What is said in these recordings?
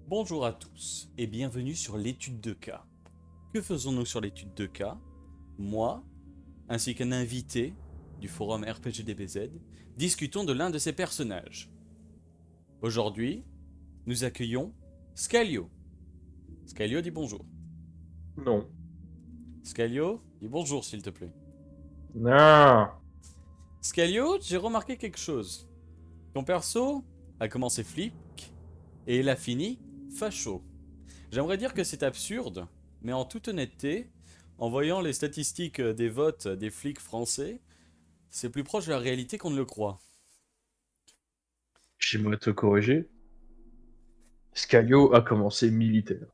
Bonjour à tous et bienvenue sur l'étude de cas. Que faisons-nous sur l'étude de cas? Moi, ainsi qu'un invité du forum RPGDBZ, discutons de l'un de ses personnages. Aujourd'hui, nous accueillons Scalio. Scalio dit bonjour. Non. Scalio, dis bonjour s'il te plaît. Non. Scalio, j'ai remarqué quelque chose. Ton perso a commencé flic et il a fini facho. J'aimerais dire que c'est absurde, mais en toute honnêteté, en voyant les statistiques des votes des flics français, c'est plus proche de la réalité qu'on ne le croit. J'aimerais te corriger. Scalio a commencé militaire.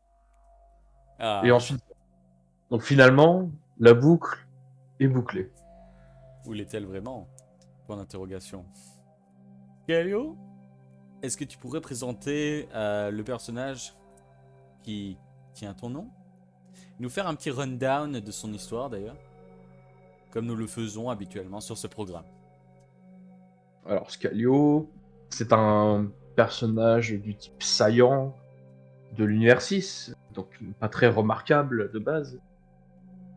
Et Ah, ensuite, donc finalement, la boucle est bouclée. où l'est-elle vraiment? Point d'interrogation. Galio, est-ce que tu pourrais présenter le personnage qui tient ton nom? Nous faire un petit rundown de son histoire d'ailleurs, comme nous le faisons habituellement sur ce programme. Alors Scalio, c'est un personnage du type saillant de l'univers 6, donc pas très remarquable de base.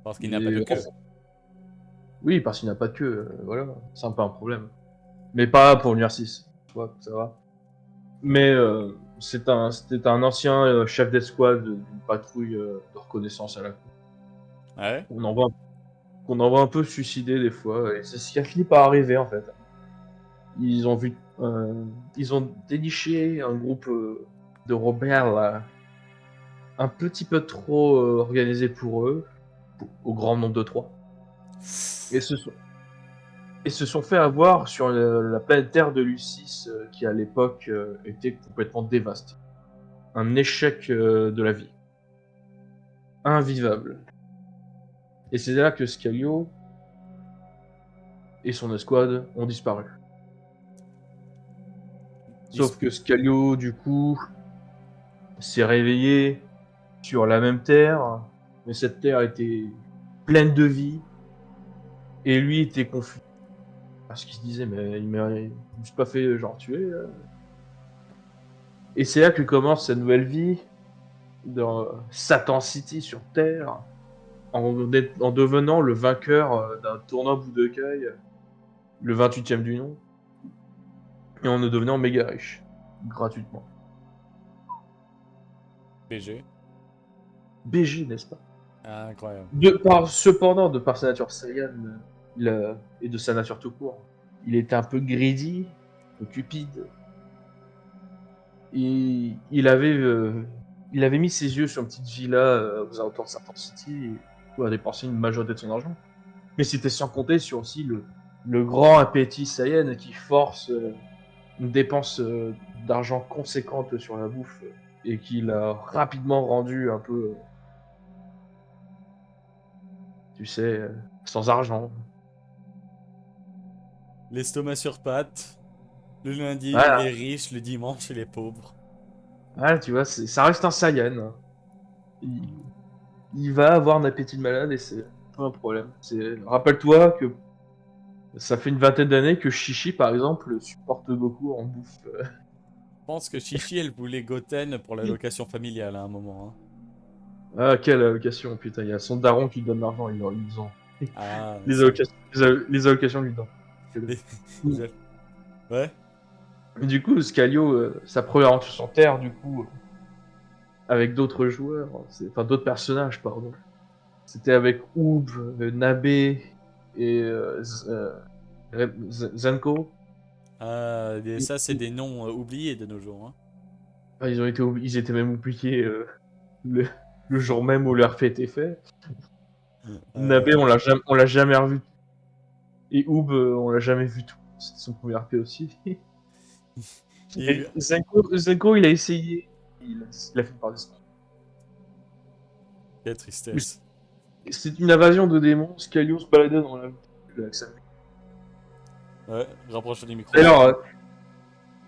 Parce qu'il n'a pas de Mais queue. oui, parce qu'il n'a pas de queue, voilà, c'est un peu un problème. Mais pas pour l'univers 6, tu vois, ça va. Mais c'était un ancien chef d'escouade d'une patrouille de reconnaissance à la cour. Ouais. On en voit qu'on envoie un peu suicider des fois, et c'est ce qui a fini par arriver en fait. Ils ont vu, ils ont déniché un groupe de rebelles un petit peu trop organisé pour eux, au grand nombre de trois, et se sont fait avoir sur la planète Terre de Lucis, qui à l'époque était complètement dévastée. Un échec de la vie, invivable. Et c'est là que Scalio et son escouade ont disparu. Dis- Sauf que Scalio, du coup, s'est réveillé sur la même terre, mais cette terre était pleine de vie, et lui était confus. Parce qu'il se disait, mais je me suis pas fait genre tuer. Et c'est là que commence sa nouvelle vie, dans Satan City sur Terre, en devenant le vainqueur d'un tournoi Budokai, le 28e du nom, et en devenant méga riche, gratuitement. BG. BG, n'est-ce pas? Ah, incroyable. Cependant, de par sa nature saiyane et de sa nature tout court, il était un peu greedy, un peu cupide. Il avait mis ses yeux sur une petite villa aux alentours de Sartor City et où a dépensé une majorité de son argent. Mais c'était sans compter sur aussi le grand appétit Saiyan qui force une dépense d'argent conséquente sur la bouffe et qui l'a rapidement rendu un peu, tu sais, sans argent. L'estomac sur pattes. Le lundi, il Voilà, est riche, le dimanche, il est pauvre. voilà, tu vois, ça reste un Saiyan, hein. Il, il va avoir un appétit de malade et c'est pas un problème. Rappelle-toi que ça fait une vingtaine d'années que Chichi, par exemple, supporte Goku en bouffe. Je pense que Chichi, elle voulait Goten pour la location familiale à un moment, hein. Ah, quelle allocation, putain, il y a son daron qui lui donne l'argent, ils ont... Ah, Les son... allocations, les allocations lui donnent. les- les- Ouais. Du coup, Scalio, sa première aventure sur Terre, du coup, avec d'autres joueurs, enfin d'autres personnages, pardon. C'était avec Oob, Nabe et Zenko. Ah, Et- ça, c'est des noms oubliés de nos jours, hein. Enfin, ils étaient même oubliés le, le jour même où leur fait était fait. Nabe, Ouais. on l'a jamais revu. Et Oob, on l'a jamais vu tout. C'était son premier RP aussi. Et... Zenko, il a essayé. Il a fait par disparaître. Quelle tristesse. C'est une invasion de démons. Scalio se baladait dans la avec sa- Ouais, rapproche du micro, s'il te D'ailleurs, plaît.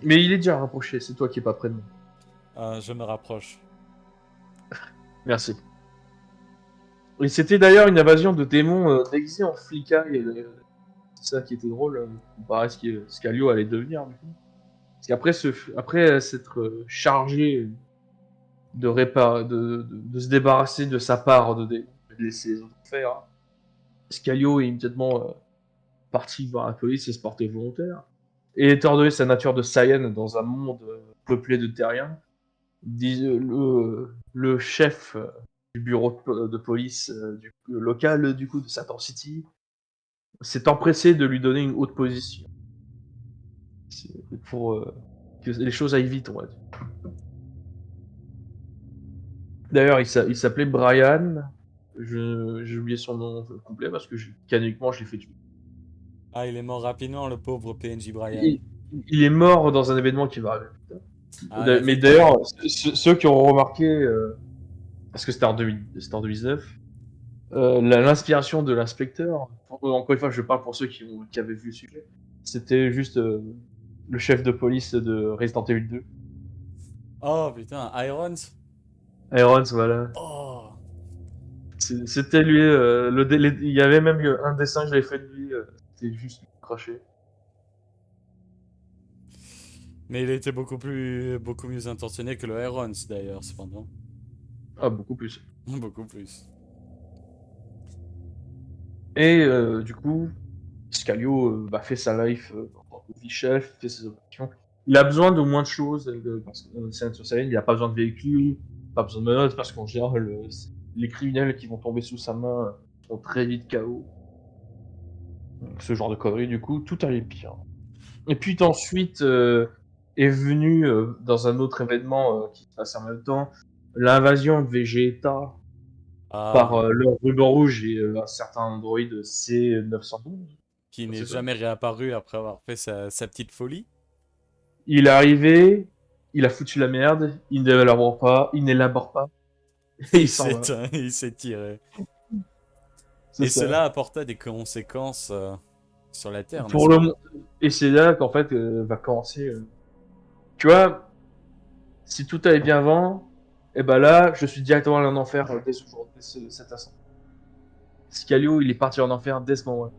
mais il est déjà rapproché. C'est toi qui est pas près de moi. Ah, je me rapproche. Merci. Et c'était d'ailleurs une invasion de démons déguisés en flica. C'est ça qui était drôle. Comparé à ce que Scalio allait devenir. Du coup. Parce qu'après après s'être chargé de se débarrasser de sa part de laisser les autres faire. Scalio est immédiatement parti voir la police et se porter volontaire. Et étant donné sa nature de Saiyan dans un monde peuplé de terriens, le chef du bureau de police local du coup de Satan City s'est empressé de lui donner une haute position. C'est pour que les choses aillent vite, on va dire. D'ailleurs, il s'appelait Brian. J'ai oublié son nom complet parce que canoniquement je l'ai fait tuer. Ah, il est mort rapidement, le pauvre PNJ Brian. Il, il est mort dans un événement qui va arriver. Ah, la Mais vie. d'ailleurs, ceux qui ont remarqué, parce que c'était en 2019, l'inspiration de l'inspecteur, encore une fois, je parle pour ceux qui avaient vu le sujet, c'était juste le chef de police de Resident Evil 2. Oh putain, Irons. Irons, voilà. Oh. C'était lui, il y avait même un dessin que j'avais fait de lui, c'était juste craché. Mais il était beaucoup mieux intentionné que le Irons d'ailleurs, cependant. Ah, beaucoup plus. Beaucoup plus. Et du coup, Scalio fait sa life en tant que vice-chef, fait ses opérations. Il a besoin de moins de choses, parce que dans Silent Silent, il n'a pas besoin de véhicules, pas besoin de menottes, parce qu'en général, les criminels qui vont tomber sous sa main sont très vite KO. Donc, ce genre de conneries, du coup, tout allait bien. Et puis ensuite est venu, dans un autre événement qui se passe en même temps, l'invasion de Vegeta par Ah, le ruban rouge et un certain androïde C912. qui n'est C'est ça. jamais réapparu après avoir fait sa petite folie. Il est arrivé, il a foutu la merde, il n'élabore pas, et il s'en va. Il s'est tiré. C'est Et ça. cela apporta des conséquences sur la Terre, n'est-ce Pour le pas? mo- Et c'est là qu'en fait va commencer. Tu vois, si tout allait bien avant, et ben là, je suis directement allé en enfer dès ce jour, cet instant. Scalio, il est parti en enfer dès ce moment-là.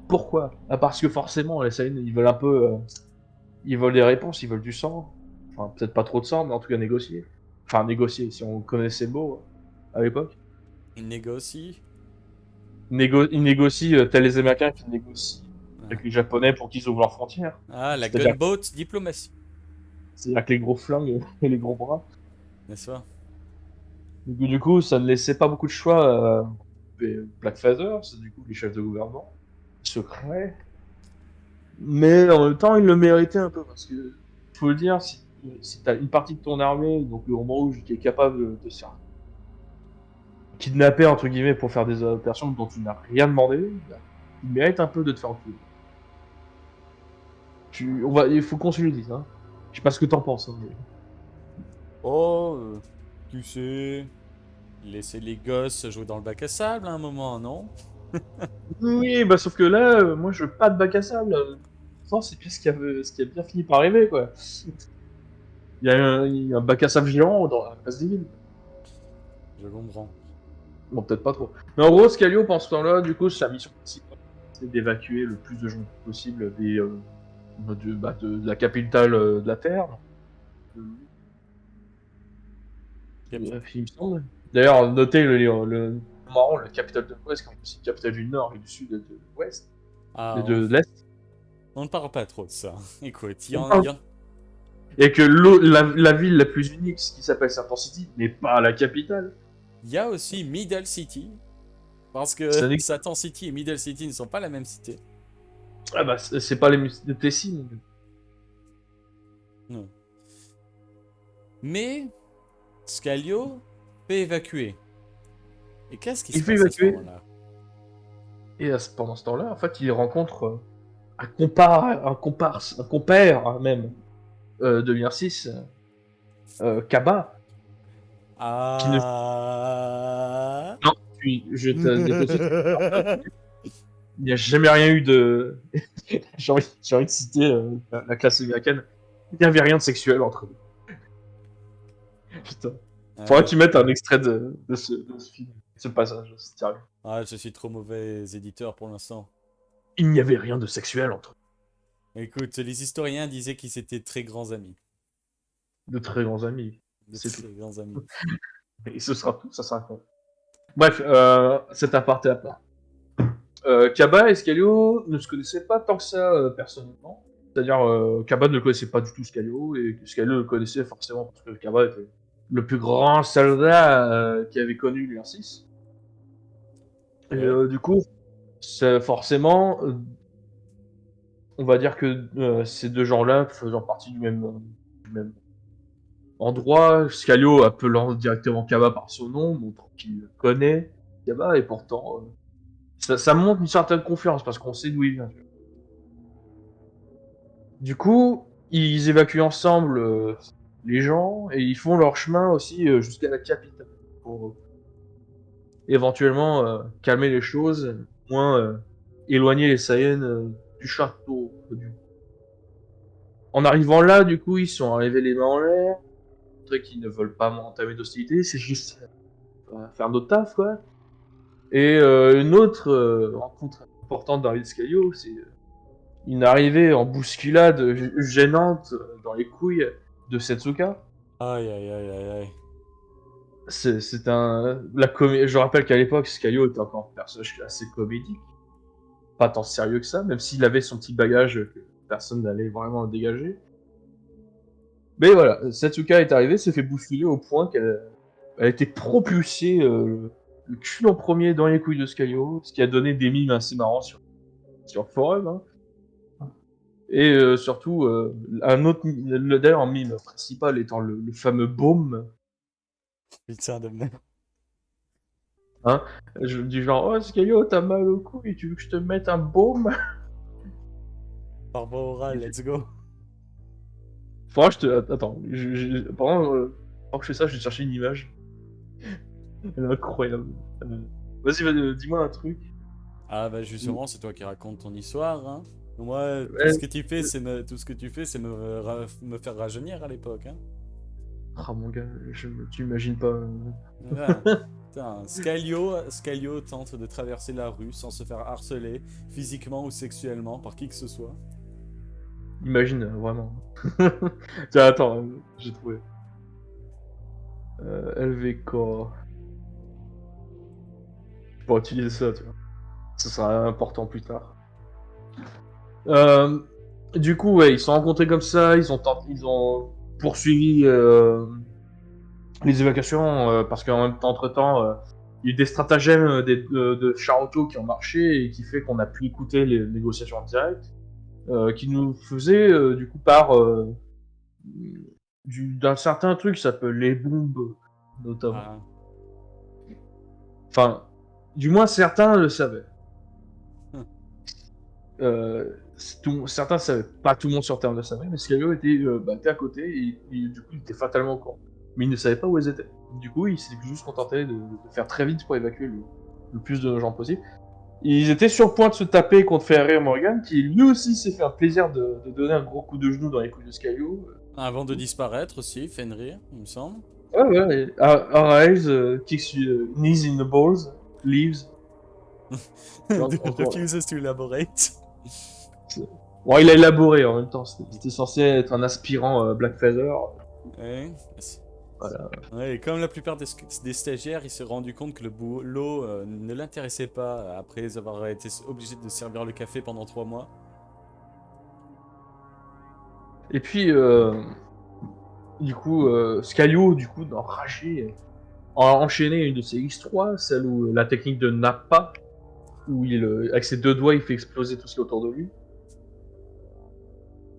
Pourquoi? Ah, parce que forcément, les Saiyans, ils veulent un peu, ils veulent des réponses, ils veulent du sang. Enfin, peut-être pas trop de sang, mais en tout cas négocier. Enfin, négocier, si on connaissait le mot à l'époque. Il négocie. Ils négocient tel les Américains qui négocient Ah, avec les Japonais pour qu'ils ouvrent leurs frontières. Ah, la C'est-à-dire, gunboat diplomatie, c'est-à-dire que les gros flingues et les gros bras. n'est-ce pas? Du coup, ça ne laissait pas beaucoup de choix Black Father, c'est du coup les chefs de gouvernement, secrets. Mais en même temps, ils le méritaient un peu parce que, faut le dire, si t'as une partie de ton armée, donc le Roman Rouge, qui est capable de se faire kidnapper entre guillemets pour faire des opérations dont tu n'as rien demandé, bah, il mérite un peu de te faire tuer. Il faut qu'on se le dise, hein. Je sais pas ce que t'en penses, hein, mais... Oh, tu sais, laisser les gosses jouer dans le bac à sable à un moment, non? Oui, bah sauf que là, moi je veux pas de bac à sable. Non, c'est plus ce qui a bien fini par arriver, quoi. Il y a un bac à sable géant dans la place des villes. Je comprends. Bon, peut-être pas trop. Mais en gros, Scalio, pendant ce temps-là, du coup, sa mission principale, c'est d'évacuer le plus de gens possible de la capitale de la Terre. Yep. Il me semble. D'ailleurs, notez le marrant, la capitale de l'Ouest, comme aussi capitale du Nord et du Sud et de l'Ouest. Ah, Et de l'Est. on ne parle pas trop de ça. Écoute, Et que la ville la plus unique, ce qui s'appelle Serpent City, n'est pas la capitale. il y a aussi Middle City, parce que Ça n'est- Satan City et Middle City ne sont pas la même cité. Ah bah, c'est pas les Tessie, mon gars. Non. Mais Scalio fait évacuer. Et qu'est-ce qui Il se fait passe à ce évacuer. moment-là? Et pendant ce temps-là, en fait, il rencontre un compère même de l'IR6, Kaba, qui ne... Ah. Non, je te dépose. Il n'y a jamais rien eu de... j'ai envie de citer la classe américaine. Il n'y avait rien de sexuel entre eux. Putain. Faudrait Ouais. que tu mettes un extrait de ce film, ce passage, c'est sérieux. Ah, je suis trop mauvais éditeur pour l'instant. Il n'y avait rien de sexuel entre eux. Écoute, les historiens disaient qu'ils étaient très grands amis. De très grands amis. De C'est tout. très grands amis. Et ce sera tout, ça sera con. Bref, cet aparté à part. Kaba et Scalio ne se connaissaient pas tant que ça personnellement. C'est-à-dire, Kaba ne connaissait pas du tout Scalio, et Scalio le connaissait forcément parce que Kaba était le plus grand soldat qui avait connu l'UR6. Et Ouais. du coup, forcément, on va dire que ces deux gens-là faisant partie du même endroit, Scalio appelant directement Kaba par son nom, montrant qu'il connaît Kaba, et pourtant, ça montre une certaine confiance parce qu'on sait d'où il vient. Du coup, ils évacuent ensemble les gens et ils font leur chemin aussi jusqu'à la capitale pour éventuellement calmer les choses, moins éloigner les Saiyans du château. En arrivant là, du coup, ils sont arrivés les mains en l'air, montré qu'ils ne veulent pas entamer d'hostilité, c'est juste faire notre taf, quoi. Et une autre rencontre importante dans l'Escalio, c'est une arrivée en bousculade gênante dans les couilles de Setsuka. Aïe, aïe, aïe, aïe, aïe. C'est un. Je rappelle qu'à l'époque, Scalio était encore un personnage assez comédique. Pas tant sérieux que ça, même s'il avait son petit bagage que personne n'allait vraiment le dégager. Mais voilà, Setsuka est arrivée, s'est fait bousculer au point qu'elle a été propulsée le cul en premier dans les couilles de Scalio, ce qui a donné des mimes assez marrants sur le forum. Hein. Et surtout, un autre, d'ailleurs, un mime principal étant le fameux baume. Putain de merde. Hein, du genre, oh Scalio, t'as mal au cou et tu veux que je te mette un baume? Par voie orale, let's go. Faudra que je te. Attends, pendant que je fais ça, je vais chercher une image. Elle est incroyable. Vas-y, dis-moi un truc. Ah bah justement, c'est toi qui racontes ton histoire, hein. Moi, tout ce Ouais. que tu fais, tout ce que tu fais, c'est me faire rajeunir à l'époque, hein. Ah mon gars, tu imagines pas. Voilà. Putain, Scalio tente de traverser la rue sans se faire harceler physiquement ou sexuellement par qui que ce soit. Imagine, vraiment. Tiens, attends, j'ai trouvé. LV Je pourrais utiliser ça, tu vois. Ça sera important plus tard. Euh, du coup, ouais, ils se sont rencontrés comme ça, ils ont poursuivi les évacuations parce qu'en même temps, entre-temps, il y a eu des stratagèmes de Charuto qui ont marché et qui fait qu'on a pu écouter les négociations en direct, qui nous faisaient du coup part d'un certain truc qui s'appelle les bombes, notamment. Ah, Enfin, du moins certains le savaient. hum. Certains savaient, pas tout le monde sur Terre le savait, mais Scalio était à côté et du coup il était fatalement au courant. Mais il ne savait pas où ils étaient. Du coup, il s'est juste contenté de faire très vite pour évacuer le plus de gens possible. Ils étaient sur le point de se taper contre Ferrer Morgan, qui lui aussi s'est fait un plaisir de donner un gros coup de genou dans les couilles de Scalio. Avant de disparaître aussi, Fenrir, il me semble. Ouais, ouais, Arise, kicks knees in the balls, leaves. Encore. Refuses to elaborate. Bon, il a élaboré en même temps, c'était censé être un aspirant Black Feather. Ouais. Voilà. Ouais, et comme la plupart des stagiaires, il s'est rendu compte que le boulot ne l'intéressait pas après avoir été obligé de servir le café pendant 3 mois. Et puis, du coup, Scalio, du coup, enragé, a enchaîné une de ses X3, celle où la technique de Nappa, où avec ses deux doigts, il fait exploser tout ce qui est autour de lui.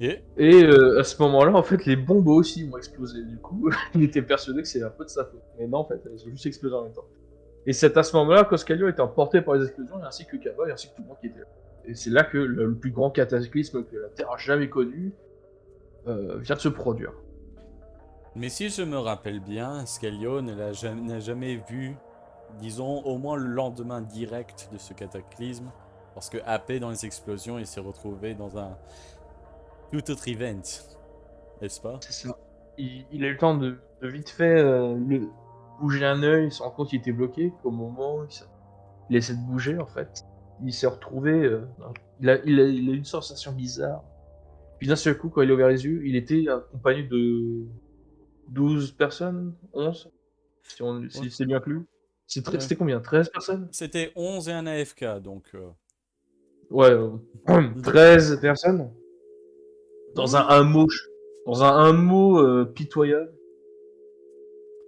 Et Et à ce moment-là, en fait, les bombes aussi ont explosé. Du coup, il était persuadé que c'est un peu de sa faute. Mais non, en fait, elles ont juste explosé en même temps. Et c'est à ce moment-là que Scalio était emporté par les explosions, ainsi que Kaba, ainsi que tout le monde qui était là. Et c'est là que le plus grand cataclysme que la Terre a jamais connu vient de se produire. mais si je me rappelle bien, Scalio n'a jamais vu, disons, au moins le lendemain direct de ce cataclysme, parce que happé dans les explosions, il s'est retrouvé dans un tout autre event, n'est-ce pas? C'est ça. Il a eu le temps de vite fait bouger un œil, il se rend compte qu'il était bloqué, qu'au moment où il essaie de bouger, en fait, il s'est retrouvé. Il a eu une sensation bizarre. Puis d'un seul coup, quand il a ouvert les yeux, il était accompagné 12 personnes, 11, Ouais. si c'est bien inclus. Ouais. C'était combien? 13 personnes? C'était 11 et un AFK, donc... Ouais, de- 13 personnes dans un Hmm, hameau, dans un hameau pitoyable.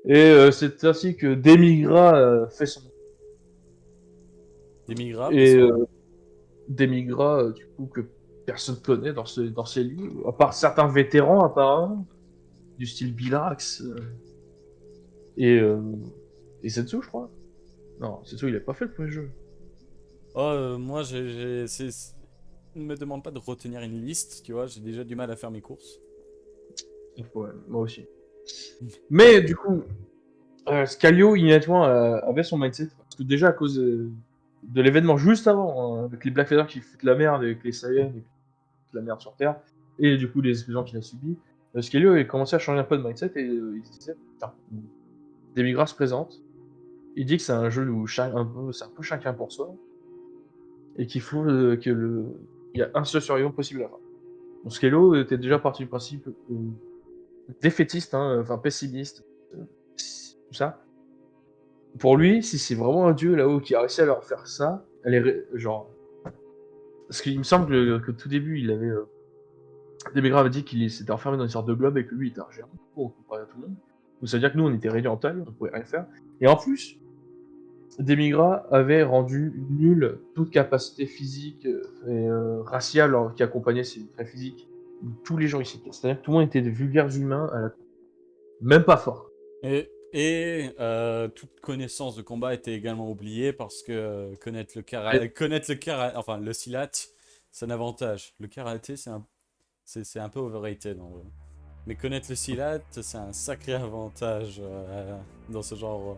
Et c'est ainsi que Demigra fait son... des migrats, fait Et son... Demigra, du coup, que personne connaît dans ces lieux, à part certains vétérans apparemment, du style Bilax et, euh, et Setsu, je crois. Non, Setsu, il a pas fait le premier jeu. Oh, moi, ne me demande pas de retenir une liste, tu vois, j'ai déjà du mal à faire mes courses. Ouais, moi aussi. Mais du coup, Scalio, immédiatement, avait son mindset. Parce que déjà, à cause de l'événement juste avant, hein, avec les Blackfeather qui foutent la merde, avec les Saiyans, et qui foutent la merde sur Terre, et du coup, les explosions qu'il a subies, Scalio a commencé à changer un peu de mindset et il se disait, putain, Demigra se présente. Il dit que c'est un jeu où c'est un peu chacun pour soi, et qu'il faut il y a un seul survivant possible à la fin. Donc Scalio était déjà parti du principe défaitiste, hein, enfin pessimiste, tout ça. Pour lui, si c'est vraiment un dieu là-haut qui a réussi à leur faire ça, genre. Parce qu'il me semble que tout début, il avait. Demigra avait dit qu'il s'était enfermé dans une sorte de globe et que lui était un géant, on comparait à tout le monde. Donc ça veut dire que nous, on était réduits en taille, on pouvait rien faire. Et en plus, Demigra avait rendu nulle toute capacité physique et raciale qui accompagnait ses traits physiques de tous les gens ici. C'est-à-dire que tout le monde était des vulgaires humains, même pas forts. Toute connaissance de combat était également oubliée parce que Ouais, connaître le karaté, enfin le silat, c'est un avantage. Le karaté, c'est un peu overrated en vrai. Mais connaître le silat, c'est un sacré avantage dans ce genre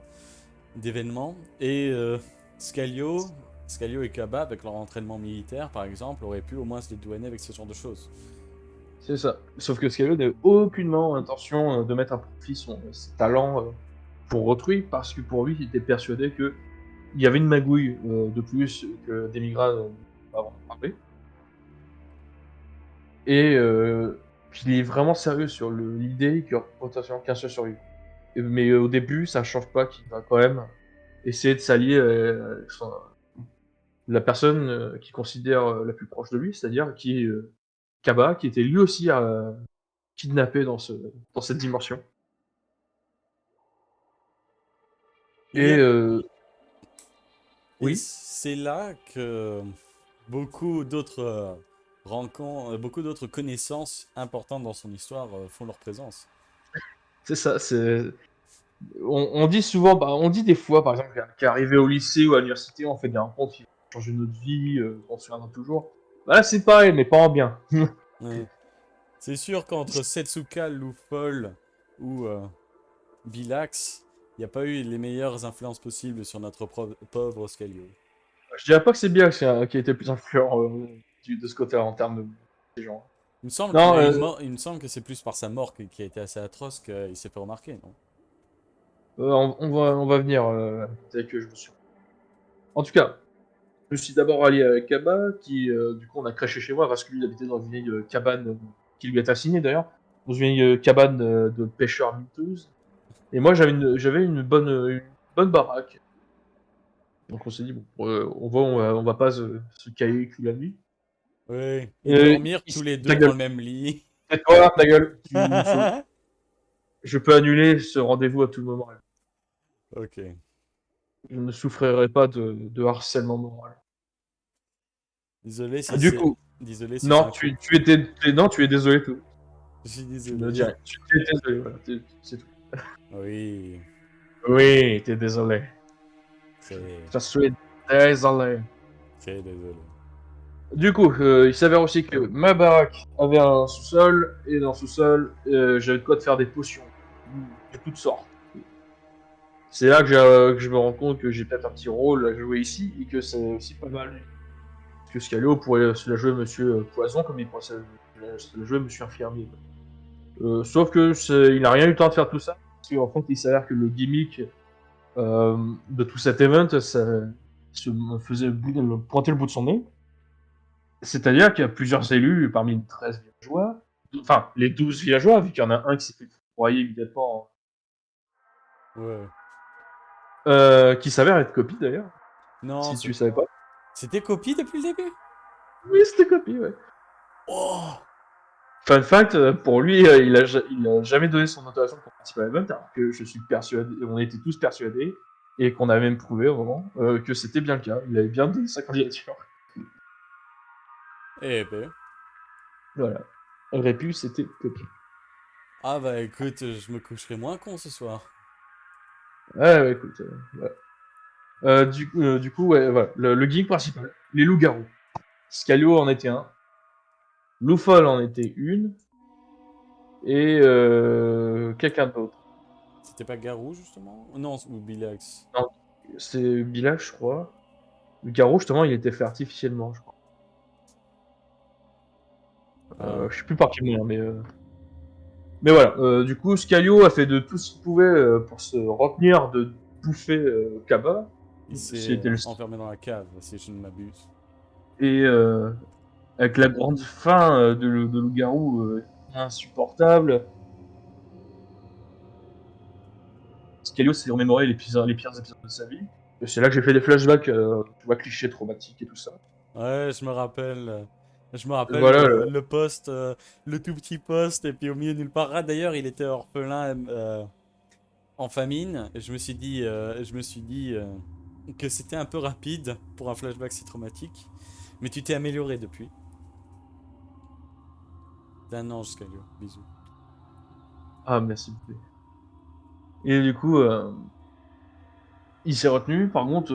d'événement. Scalio, Scalio et Kaba, avec leur entraînement militaire par exemple, auraient pu au moins se dédouaner avec ce genre de choses. c'est ça. Sauf que Scalio n'avait aucunement intention de mettre à profit ses talents pour autrui, parce que pour lui, il était persuadé que il y avait une magouille de plus que Demigra avant de parler. Et qu'il est vraiment sérieux sur l'idée qu'il y aura potentiellement qu'un seul survivant. Mais au début, ça change pas qu'il va quand même essayer de s'allier la personne qu'il considère la plus proche de lui, c'est-à-dire qui est Kaba, qui était lui aussi kidnappé dans cette dimension. Et Et, et oui, c'est là que beaucoup d'autres rencontres, beaucoup d'autres connaissances importantes dans son histoire font leur présence. c'est ça. On dit souvent, on dit des fois, par exemple, qu'à arriver au lycée ou à l'université, on fait des rencontres qui vont changer notre vie, qu'on se souviendra toujours. Bah là, c'est pareil, mais pas en bien. Ouais. C'est sûr qu'entre Setsuka, Lufol ou Bilax, il n'y a pas eu les meilleures influences possibles sur notre pauvre Scalio. Je dirais pas que c'est bien qui a été le plus influent de ce côté en termes de ces gens. Il me semble qu'il Non, a une mort, il me semble que c'est plus par sa mort qui a été assez atroce qu'il s'est fait remarquer, non? on va venir dès que je me suis. En tout cas, je me suis d'abord allié avec Kaba, qui du coup on a crashé chez moi parce que lui il habitait dans une vieille cabane qui lui est assignée d'ailleurs, dans une vieille cabane de pêcheurs miteuses. Et moi j'avais une bonne baraque. Donc on s'est dit bon, on va pas se cailler toute la nuit. Oui, et dormir tous les Ta deux dans gueule, le même lit. tais-toi, ta gueule. Je peux annuler ce rendez-vous à tout moment. Ok. Je ne souffrirai pas de harcèlement moral. Désolé si Du c'est, coup, désolé si c'est non, un coup. non, tu es désolé, tout. Je suis Tu ne dis désolé. rien. Tu es désolé, voilà, c'est tout. Oui, Oui, t'es désolé. très, Je suis désolé. très désolé. Du coup, il s'avère aussi que ma baraque avait un sous-sol, et dans le sous-sol, j'avais de quoi de faire des potions de toutes sortes. C'est là que je me rends compte que j'ai peut-être un petit rôle à jouer ici, et que c'est aussi pas mal. Parce que Scalio pourrait se la jouer Monsieur Poison, comme il pourrait se la jouer Monsieur Infirmier. Sauf que il n'a rien eu le temps de faire tout ça, parce qu'en fait, il s'avère que le gimmick de tout cet event, ça me faisait pointer le bout de son nez. C'est-à-dire qu'il y a plusieurs élus parmi les 13 villageois, enfin les 12 villageois, vu qu'il y en a un qui s'est fait broyer immédiatement. Ouais. Qui s'avère être Copy d'ailleurs, Non, si tu savais pas. c'était Copy depuis le début? Oui, c'était Copy, ouais. Oh! Fun fact, pour lui, il a jamais donné son autorisation pour participer à l'event, alors que je suis persuadé, on était tous persuadés, et qu'on a même prouvé au moment, que c'était bien le cas. Il avait bien donné sa candidature. Eh ben. Voilà. Aurait pu, c'était Copy. Ah bah écoute, je me coucherai moins con ce soir. Ouais, ouais, écoute. Ouais. Du coup, ouais, voilà. Le geek principal, les loups-garous. Scalio en était un, Loufol en était une, et quelqu'un d'autre. C'était pas Garou justement? Non, ou Bilax. Non, c'est Bilal, je crois. Le garou, justement, il était fait artificiellement, je crois. Ah. Je sais plus par quel moyen, mais voilà. Du coup, Scalio a fait de tout ce qu'il pouvait pour se retenir de bouffer Kaba. Il s'est C'était le... enfermé dans la cave, si je ne m'abuse. Et avec la grande faim de loup-garou insupportable, Scalio s'est remémoré les pires épisodes de sa vie. Et c'est là que j'ai fait des flashbacks, tu vois, clichés traumatiques et tout ça. Ouais, je me rappelle. Je me rappelle Voilà. le poste, le tout petit poste, et puis au milieu nulle part. Ah, d'ailleurs, il était orphelin en famine. Et je me suis dit que c'était un peu rapide pour un flashback si traumatique. Mais tu t'es amélioré depuis. T'es un ange, Scalio. Bisous. Ah, merci beaucoup. Et du coup, il s'est retenu. Par contre,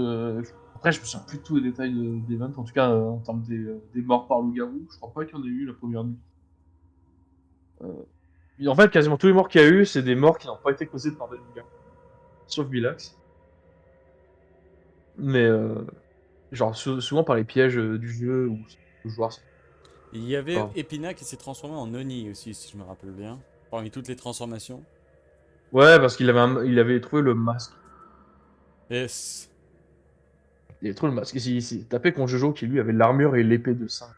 après, je me souviens plus de tous les détails d'Event, en tout cas en termes des morts par loup-garou. Je crois pas qu'il y en ait eu la première nuit. En fait, quasiment tous les morts qu'il y a eu, c'est des morts qui n'ont pas été causés par des loups-garous. Sauf Bilax. Mais genre souvent par les pièges du jeu ou le joueur. Il y avait Enfin, Epina qui s'est transformé en Oni aussi, si je me rappelle bien. Parmi toutes les transformations. ouais, parce il avait trouvé le masque. Yes. Il avait trouvé le masque. Il s'est tapé contre Jojo qui lui avait l'armure et l'épée de sang.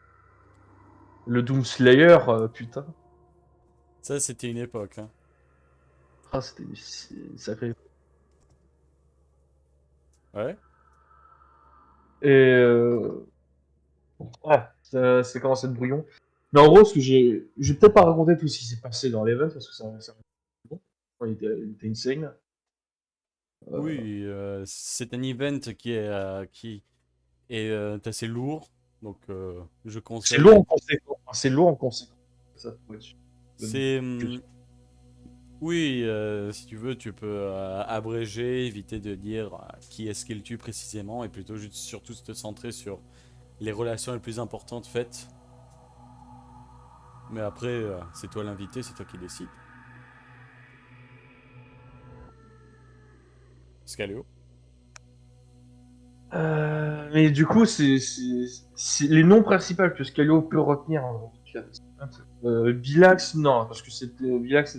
Le Doomslayer, putain. Ça, c'était une époque, hein. Ah, sacré. Ouais. Et ouais, ça commence à être brouillon. Mais en gros, je vais peut-être pas raconter tout ce qui s'est passé dans l'event parce que ça bon. Il était insane. Euh, Oui, c'est un event qui est assez lourd. Donc, je c'est lourd en conseille. conséquence. C'est lourd en conséquence. Ça, pour être C'est. sûr. Oui, si tu veux, tu peux abréger, éviter de dire qui est-ce qu'il tue précisément et plutôt juste surtout te centrer sur les relations les plus importantes faites. Mais après, c'est toi l'invité, c'est toi qui décides. Scalio. Mais du coup, c'est les noms principaux que Scalio peut retenir. Bilax, non, parce que Bilax,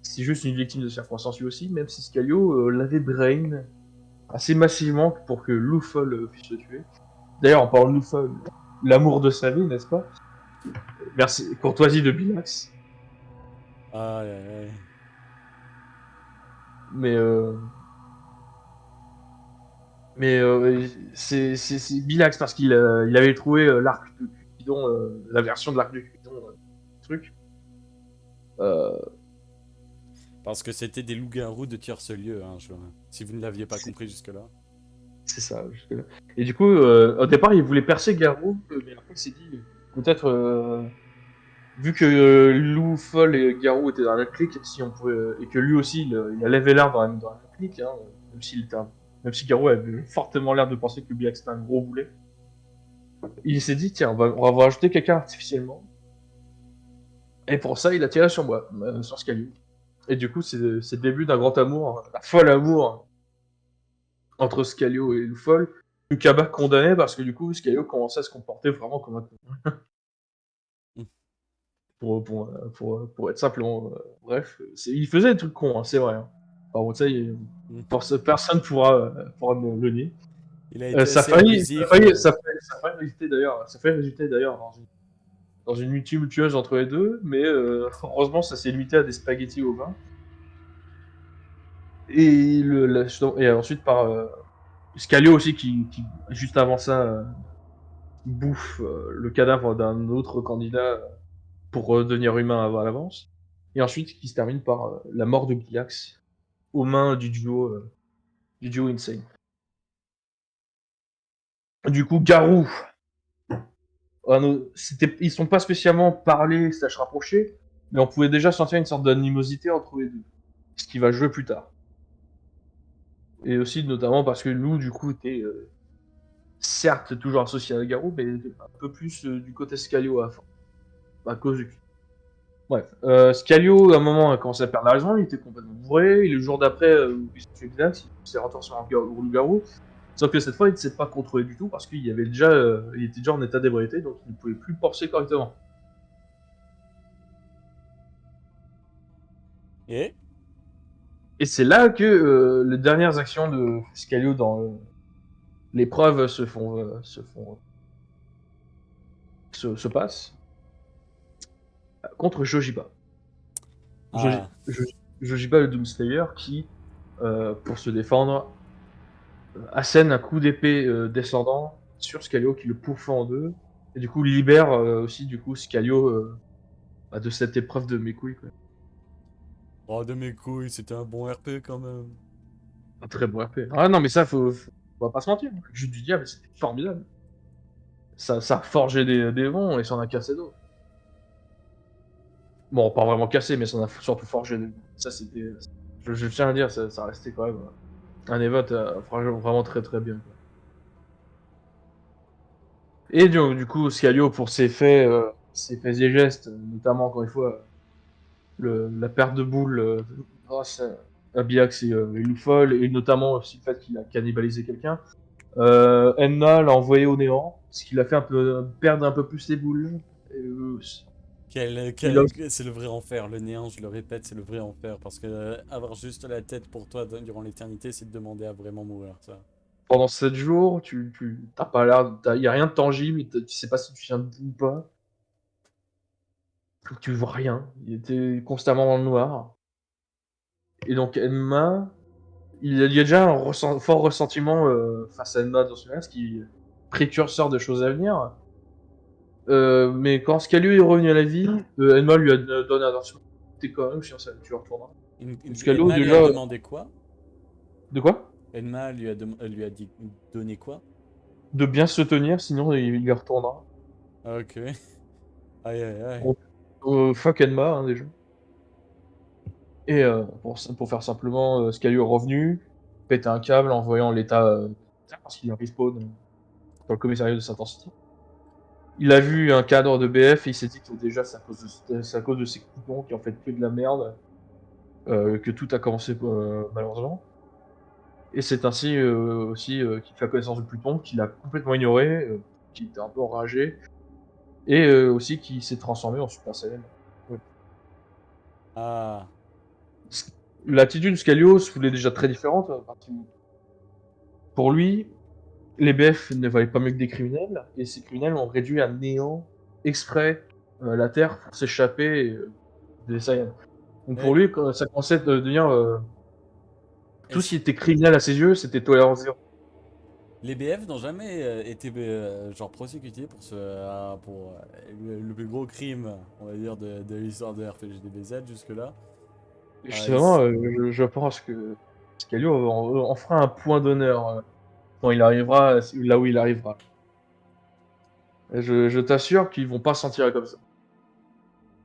c'est juste une victime de circonstances lui aussi, même si Scalio l'avait brain assez massivement pour que Loufol puisse le tuer. D'ailleurs, en parlant de Loufol, l'amour de sa vie, n'est-ce pas? Merci, courtoisie de Bilax. Aïe, aïe, aïe. Mais, c'est Bilax parce il avait trouvé l'arc de Cupidon, la version de l'arc de Cupidon, truc. Euh, Parce que c'était des loups-garous de tierce lieu, hein, si vous ne l'aviez pas compris jusque-là. C'est ça. Et du coup, au départ, il voulait percer Garou, mais après, il s'est dit, peut-être, vu que Lou, Foll et Garou étaient dans la même clique, si on pouvait, et que lui aussi, il a level up dans la même clique, hein, même si Garou avait fortement l'air de penser que Biax c'était un gros boulet. Il s'est dit, tiens, on va rajouter quelqu'un artificiellement. Et pour ça, il a tiré sur moi, sur Scalio. Et du coup, c'est le début d'un grand amour, un fol amour entre Scalio et Lufol. Ukaba condamné parce que du coup, Scalio commençait à se comporter vraiment comme un con. Mm. Pour être simplement. Bref, il faisait des trucs cons, hein, c'est vrai. Hein. Par contre, ça, Mm. personne pourra me le nier. Il a été assez abusif. Ça a failli résulter d'ailleurs dans une tumultueuse entre les deux, mais heureusement, ça s'est limité à des spaghettis au vin. Et ensuite par Scalio aussi qui juste avant ça bouffe le cadavre d'un autre candidat pour redevenir humain à l'avance. Et ensuite qui se termine par la mort de Gliax aux mains du duo Insane. Du coup, Garou, ils sont pas spécialement parlé slash rapprochés, mais on pouvait déjà sentir une sorte d'animosité entre les deux, ce qui va jouer plus tard. Et aussi notamment parce que Lou, du coup, était certes toujours associé à Garou, mais un peu plus du côté Scalio à cause du... Bref, Scalio, à un moment, a commencé à perdre la raison, il était complètement bourré, et le jour d'après, où il s'est fait Glax, il s'est retourné sur un loup-garou, sauf que cette fois, il ne s'est pas contrôlé du tout, parce qu'il il était déjà en état d'ébriété, donc il ne pouvait plus penser correctement. Et Et c'est là que les dernières actions de Scalio dans l'épreuve se passent contre Jojiba. ah, Jojiba le Doomslayer qui, pour se défendre, assène un coup d'épée descendant sur Scalio qui le pourfend en deux, et du coup libère aussi du coup Scalio de cette épreuve de mes couilles. Quoi. oh de mes couilles, c'était un bon RP quand même. Un très bon RP. Ah non mais ça on va pas se mentir. Le jeu du diable c'était formidable. Ça a forgé des vents et ça en a cassé d'autres. Bon, pas vraiment cassé, mais ça en a surtout forgé. Ça, c'était. Je tiens à dire, ça restait quand même un event vraiment très très bien. Quoi. Et du coup, Scalio, pour ses faits et gestes, notamment encore une fois, la perte de boule grâce à Biax et Lufol, et notamment aussi le fait qu'il a cannibalisé quelqu'un, Enna l'a envoyé au néant, ce qui l'a fait un peu perdre un peu plus ses boules. Et, il a C'est le vrai enfer, le néant, je le répète, c'est le vrai enfer. Parce que avoir juste la tête pour toi durant l'éternité, c'est de demander à vraiment mourir, ça. pendant 7 jours, tu t'as pas l'air, y a rien de tangible, tu sais pas si tu viens debout ou pas, tu vois rien, il était constamment dans le noir. Et donc Emma, il y a déjà un fort ressentiment face à Emma dans ce ce qui est précurseur de choses à venir. Mais quand Scalu est revenu à la vie, Emma lui a donné un version. T'es quand même chiant, ça, tu retourneras. Scalu Enma lui a déjà, demandé quoi? de quoi? Enma lui a dit donné quoi? De bien se tenir, sinon il y retournera. Ok. Aïe aïe aïe. Donc, fuck Emma, hein, déjà. Et pour faire simplement, Scaly est revenu, pète un câble en voyant l'état parce qu'il y a un respawn dans le commissariat de Saint-City. Il a vu un cadre de BF et il s'est dit que déjà c'est à cause de ces coupons qui ont fait que de la merde que tout a commencé malheureusement. Et c'est ainsi aussi qu'il fait la connaissance de Pluton, qu'il a complètement ignoré, qui était un peu enragé, et aussi qui s'est transformé en Super Saiyan. Ouais. Ah. L'attitude de Scalios voulait déjà très différente, parce que pour lui, les BF ne valaient pas mieux que des criminels, et ces criminels ont réduit à néant exprès la Terre pour s'échapper des Saiyans. Donc pour Et, lui, ça commençait à devenir... tout ce est-ce- qui était criminel à ses yeux, c'était tolérance zéro. les BF n'ont jamais été genre prosécutés pour le plus gros crime, on va dire, de l'histoire de RPG DBZ jusque-là. Ah, Justement, je pense que Scalio en fera un point d'honneur quand il arrivera là où il arrivera. Et je t'assure qu'ils vont pas se sentir comme ça.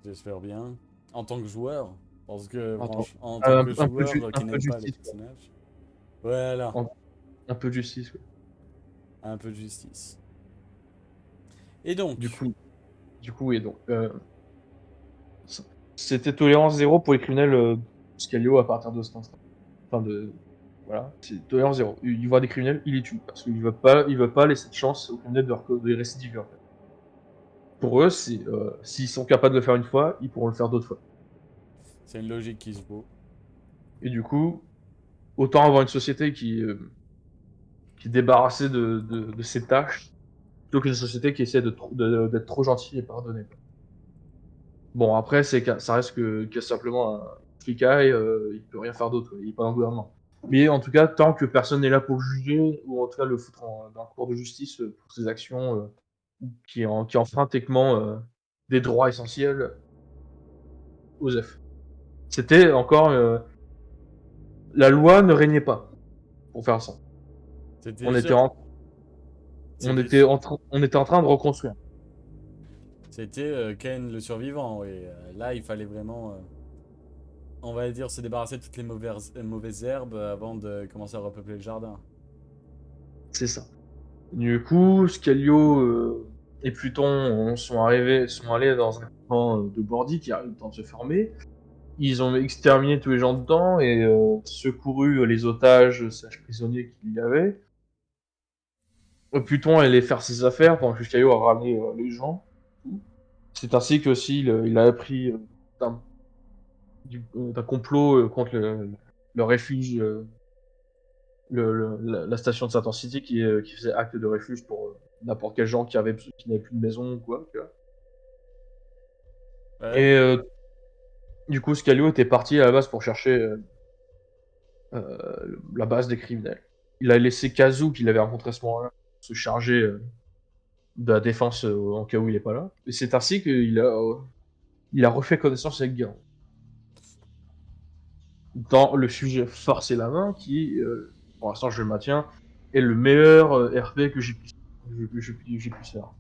j'espère bien. En tant que joueur, parce que Attends. franchement, en tant que Un joueur qui peu de n'aime pas les justice, quoi. personnages, voilà, Un peu de justice, quoi. un peu de justice. Et Du donc, coup, oui, donc, c- c'était tolérance zéro pour les criminels Scalio à partir de cet instant. Enfin, voilà, c'est tolérance zéro. Il voit des criminels, il les tue. Parce qu'il veut pas laisser de chance aux criminels de récidiver, en fait. Pour eux, s'ils sont capables de le faire une fois, ils pourront le faire d'autres fois. c'est une logique qui se vaut. Et du coup, autant avoir une société qui est débarrassée de ses tâches, plutôt qu'une société qui essaie d'être trop gentille et pardonner. Bon, après, ça reste que simplement flicaille, il peut rien faire d'autre, il est pas dans le gouvernement. Mais en tout cas, tant que personne n'est là pour le juger, ou en tout cas le foutre dans le cours de justice pour ses actions qui enfreint techniquement des droits essentiels aux F. C'était encore... la loi ne régnait pas pour faire ça. C'était On était sûr. en, C'était on était en train de reconstruire. C'était Ken le survivant, oui. Là, il fallait vraiment, on va dire, se débarrasser de toutes les mauvaises herbes avant de commencer à repeupler le jardin. C'est ça. Du coup, Scalio et Pluton sont allés dans un camp de Bordy qui arrive le temps de se former. Ils ont exterminé tous les gens dedans et secouru les otages, sages prisonniers qu'il y avait. Pluton allait faire ses affaires pendant que Scalio a ramené les gens. C'est ainsi que aussi il a appris d'un d'un complot contre le refuge, la station de Saturn City qui faisait acte de refuge pour n'importe quel gens qui n'avaient plus de maison ou quoi. Tu vois. Ouais. Et du coup, Scalio était parti à la base pour chercher la base des criminels. Il a laissé Kazu, qu'il avait rencontré à ce moment-là, se charger de la défense en cas où il est pas là. Et c'est ainsi il a refait connaissance avec Garou. Dans le sujet Force et la main, qui, pour l'instant je le maintiens, est le meilleur RP que j'ai pu faire.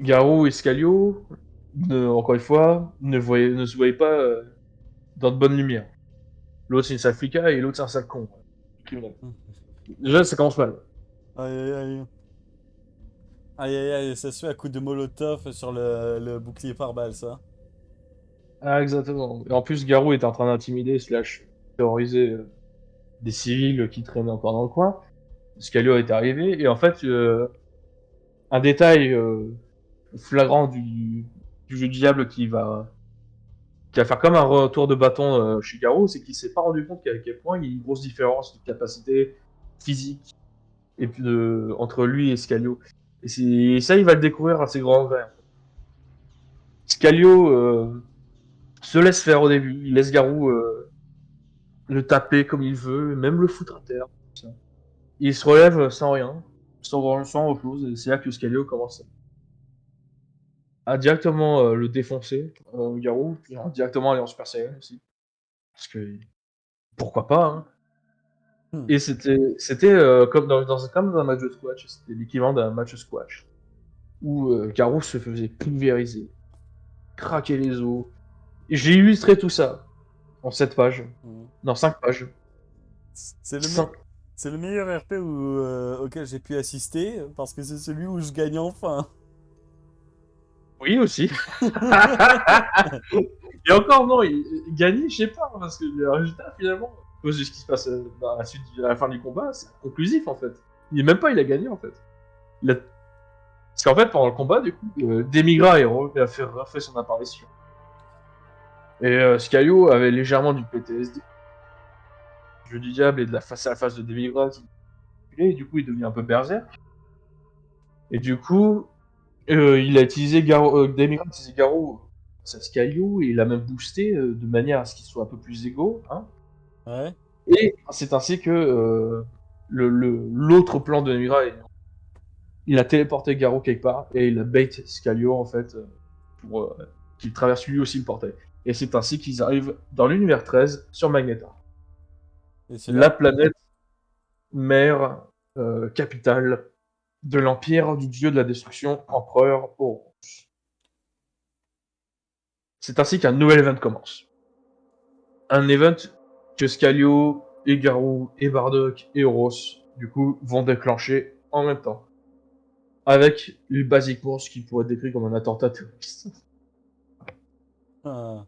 Garou et Scalio, encore une fois, ne se voyaient pas dans de bonnes lumières. L'autre c'est une sale flica et l'autre c'est un sale con. Criminel. Déjà ça commence mal. Aïe aïe aïe. Aïe aïe aïe, ça se fait à coup de molotov sur le bouclier pare-balles, ça. Ah exactement. Et en plus Garou était en train d'intimider slash terroriser des civils qui traînaient encore dans le coin. Scalio est arrivé et en fait un détail flagrant du jeu du diable qui va faire comme un retour de bâton chez Garou, c'est qu'il s'est pas rendu compte qu'à quel point il y a une grosse différence de capacité physique et puis entre lui et Scalio. Et ça, il va le découvrir à ses grands regrets. Scalio se laisse faire au début, il laisse Garou le taper comme il veut, même le foutre à terre. Il se relève sans rien, sans autre chose, et c'est là que Scalio commence à directement le défoncer, Garou, puis directement aller en Super Saiyan aussi. Parce que pourquoi pas, hein. Hmm. Et c'était comme comme dans un match de squash, c'était l'équivalent d'un match de squash, où Garou se faisait pulvériser, craquer les os. Et j'ai illustré tout ça en 7 pages, Hmm. non 5 pages. C'est le, me- 5. c'est le meilleur RP auquel j'ai pu assister parce que c'est celui où je gagne enfin. Oui aussi. Et encore non, il gagnait, je sais pas, parce que le résultat finalement, à cause de ce qui se passe dans la suite, à la fin du combat, c'est conclusif en fait. Même pas il a gagné en fait. Il a... Parce qu'en fait pendant le combat du coup, Demigra a refait son apparition. Et Scalio avait légèrement du PTSD. Le jeu du diable et de la face à la face de Demigra qui et du coup il devient un peu berserk. Et du coup, il a utilisé Demigra a utilisé Garo sa Scalio et il a même boosté de manière à ce qu'il soit un peu plus égaux. Hein. Ouais. Et c'est ainsi que l'autre plan de Demigra, il a téléporté Garo quelque part et il a bait Scalio en fait pour qu'il traverse lui aussi le portail. Et c'est ainsi qu'ils arrivent dans l'univers 13 sur Magneta. Et c'est La là. planète mère capitale de l'empire du dieu de la destruction, empereur Horus. C'est ainsi qu'un nouvel event commence. Un event que Scalio, et Garou, et Bardock, et Horus, du coup, vont déclencher en même temps. Avec le basiquement ce qui pourrait être décrit comme un attentat terroriste. Ah.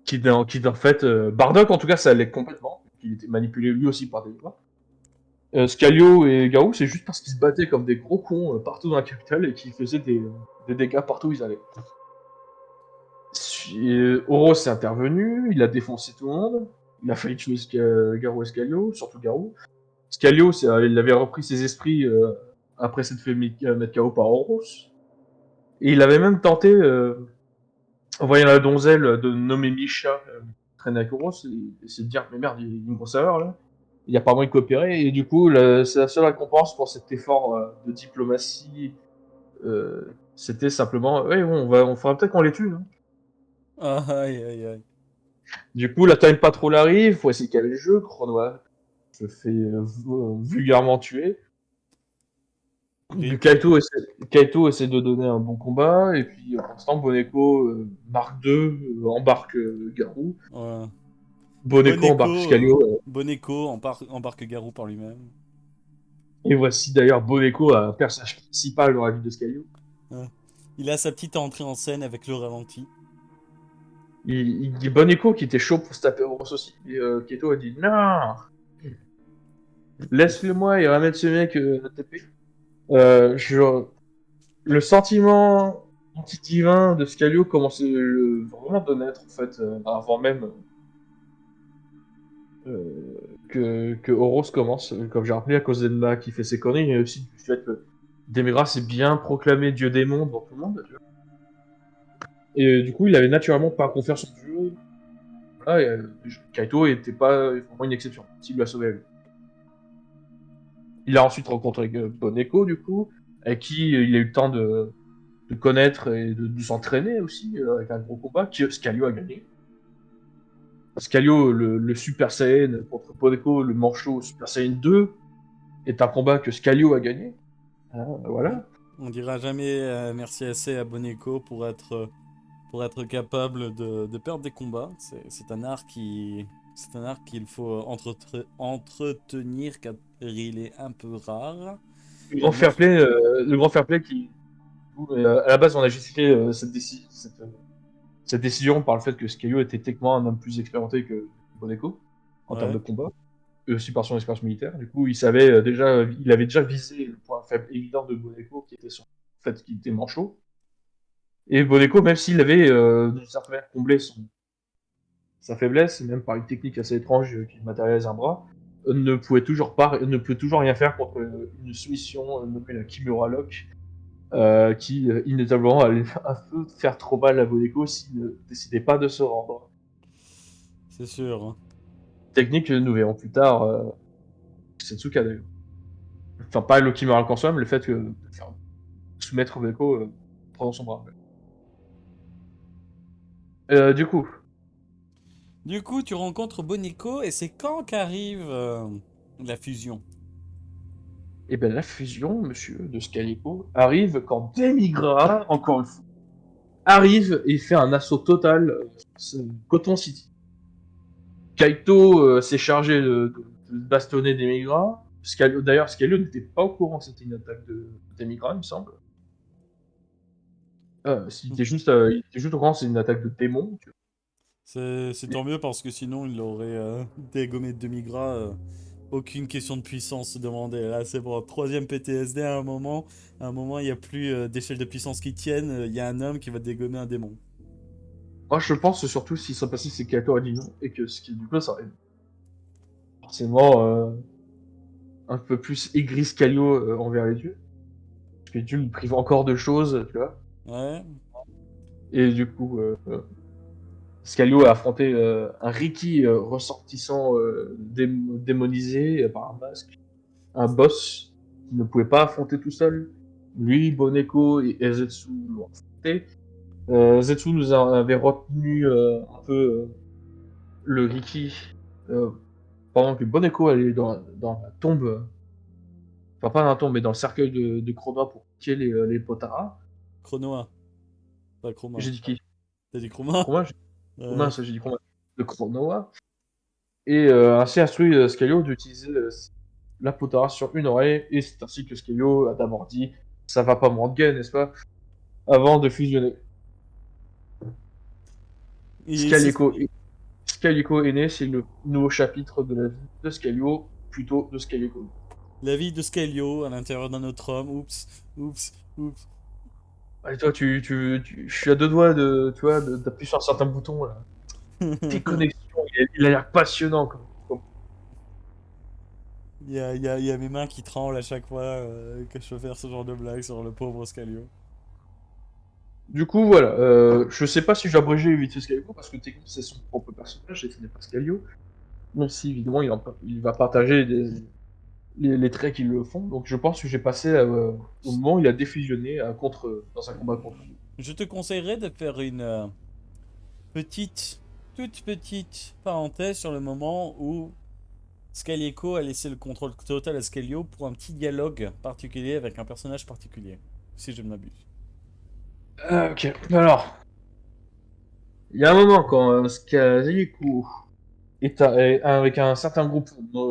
Qui en fait, Bardock en tout cas, ça allait complètement. Il était manipulé lui aussi par des lois. Scalio et Garou, c'est juste parce qu'ils se battaient comme des gros cons partout dans la capitale et qu'ils faisaient des dégâts partout où ils allaient. Oro s'est intervenu, il a défoncé tout le monde, il a failli tuer Garou et Scalio, surtout Garou. Scalio, il avait repris ses esprits après s'être fait mettre KO par Oros. Et il avait même tenté envoyant la donzelle de nommer Misha, qui traîne avec Oros, et c'est de dire, mais merde, il y a une grosse erreur là. Il n'y a pas moyen de coopérer, et du coup, c'est la seule récompense pour cet effort de diplomatie. C'était simplement, ouais, bon, on fera peut-être qu'on les tue. Hein. Ah, aïe, aïe, aïe. Du coup, la Time Patrol arrive, faut essayer de caler le jeu. Chronoa se fait vulgairement tuer. Rip. Kaito essaie de donner un bon combat, et puis pour l'instant, Boneko Mark II embarque Garou. Ouais. Boneko Boneko, embarque Scalio. Boneko embarque Garou par lui-même. Et voici d'ailleurs Boneko, un personnage principal dans la vie de Scalio. Ouais. Il a sa petite entrée en scène avec le ralenti. Il dit Boneko qui était chaud pour se taper Oros aussi. Et Kaito a dit non, laisse-le-moi et ramène ce mec TP. Je, le sentiment anti-divin de Scalio commençait vraiment de naître, en fait, avant même que Horus commence. Comme j'ai rappelé, à cause d'Enma qui fait ses conneries, mais aussi du fait que Demira s'est bien proclamé dieu démon devant tout le monde. Tu vois. Et du coup, il avait naturellement pas confiance en Dieu. Voilà, et, Kaito était pas vraiment une exception. S'il lui a sauvé la vie. Il a ensuite rencontré Boneko, du coup, avec qui il a eu le temps de connaître et de s'entraîner aussi, avec un gros combat, que Scalio a gagné. Scalio, le Super Saiyan contre Boneko, le manchot Super Saiyan 2, est un combat que Scalio a gagné. Ah, On, voilà. on dira jamais merci assez à Boneko pour être capable de perdre des combats. C'est un art c'est un art qu'il faut entretenir car il est un peu rare. Et moi, Le grand fair play qui, à la base, on a justifié cette décision par le fait que Scalio était techniquement un homme plus expérimenté que Boneko en termes de ouais, combat, et aussi par son expérience militaire. Du coup, il savait déjà, il avait déjà visé le point faible évident de Boneko, qui était son fait qu'il était manchot. Et Boneko, même s'il avait d'une certaine manière comblé sa faiblesse, même par une technique assez étrange qui matérialise un bras, ne pouvait toujours rien faire contre une soumission nommée la Kimura Lock, qui inévitablement allait un peu faire trop mal à Boneko s'il ne décidait pas de se rendre. c'est sûr. Hein. Technique que nous verrons plus tard, Setsuka d'ailleurs. Enfin, pas le Kimura Lock en soi, mais le fait que de faire soumettre Boneko prenant son bras. Du coup, Du coup, tu rencontres Boneko et c'est quand qu'arrive la fusion? eh ben, la fusion, monsieur, de Scalico, arrive quand Demigra, encore une fois, arrive et fait un assaut total sur Coton City. Kaito s'est chargé de bastonner Demigra. D'ailleurs, Scalio n'était pas au courant que c'était une attaque de Demigra, il me semble. Il était juste au courant que c'est une attaque de démon. Tu C'est vois. tant mieux parce que sinon il aurait dégommé demi-gras. Aucune question de puissance se demandait. Là, c'est bon. Troisième PTSD à un moment, il n'y a plus d'échelle de puissance qui tienne. Il y a un homme qui va dégommer un démon. Moi, je pense surtout si ça passait, c'est que Kaito a dit non, et que ce qui, du coup, ça aurait forcément un peu plus aigri Scalio envers les dieux. Parce que les dieux lui privent encore de choses, tu vois. Ouais. Et du coup, Scalio a affronté un Riki ressortissant démonisé par un masque, un boss qu'il ne pouvait pas affronter tout seul. Lui, Boneko et Ezetsu l'ont affronté. Zetsu nous avait retenu un peu le Riki pendant que Boneko allait dans la tombe, enfin pas dans la tombe, mais dans le cercueil de Chroma pour tuer les Potara. Chronoa, pas Chroma. J'ai dit qui? T'as dit Chroma? Chroma? Ouais. J'ai dit Chroma. Le Chronoa. Et ainsi instruit Scalio d'utiliser la Potara sur une oreille, et c'est ainsi que Scalio a d'abord dit ça va pas me rendre gay, n'est-ce pas? Avant de fusionner. Et c'est Scalico, Scalico est né, c'est le nouveau chapitre de la vie de Scalio, plutôt de Scalico. la vie de Scalio à l'intérieur d'un autre homme. Oups, oups, oups. Allez, toi, je suis à deux doigts de, tu vois, d'appuyer sur certains boutons, là. Tes connexions, il a l'air passionnant, Il y a mes mains qui tremblent à chaque fois que je veux faire ce genre de blague sur le pauvre Scalio. Du coup, voilà. Je sais pas si j'abrégeais vite fait Scalio parce que techniquement c'est son propre personnage et ce n'est pas Scalio. Même si évidemment il va partager les traits qui le font. Donc je pense que j'ai passé au moment où il a défusionné dans un combat contre. Je te conseillerais de faire une petite, toute petite parenthèse sur le moment où Scalieko a laissé le contrôle total à Scalio pour un petit dialogue particulier avec un personnage particulier, si je ne m'abuse. Ok. Alors, il y a un moment quand Scalio avec un certain groupe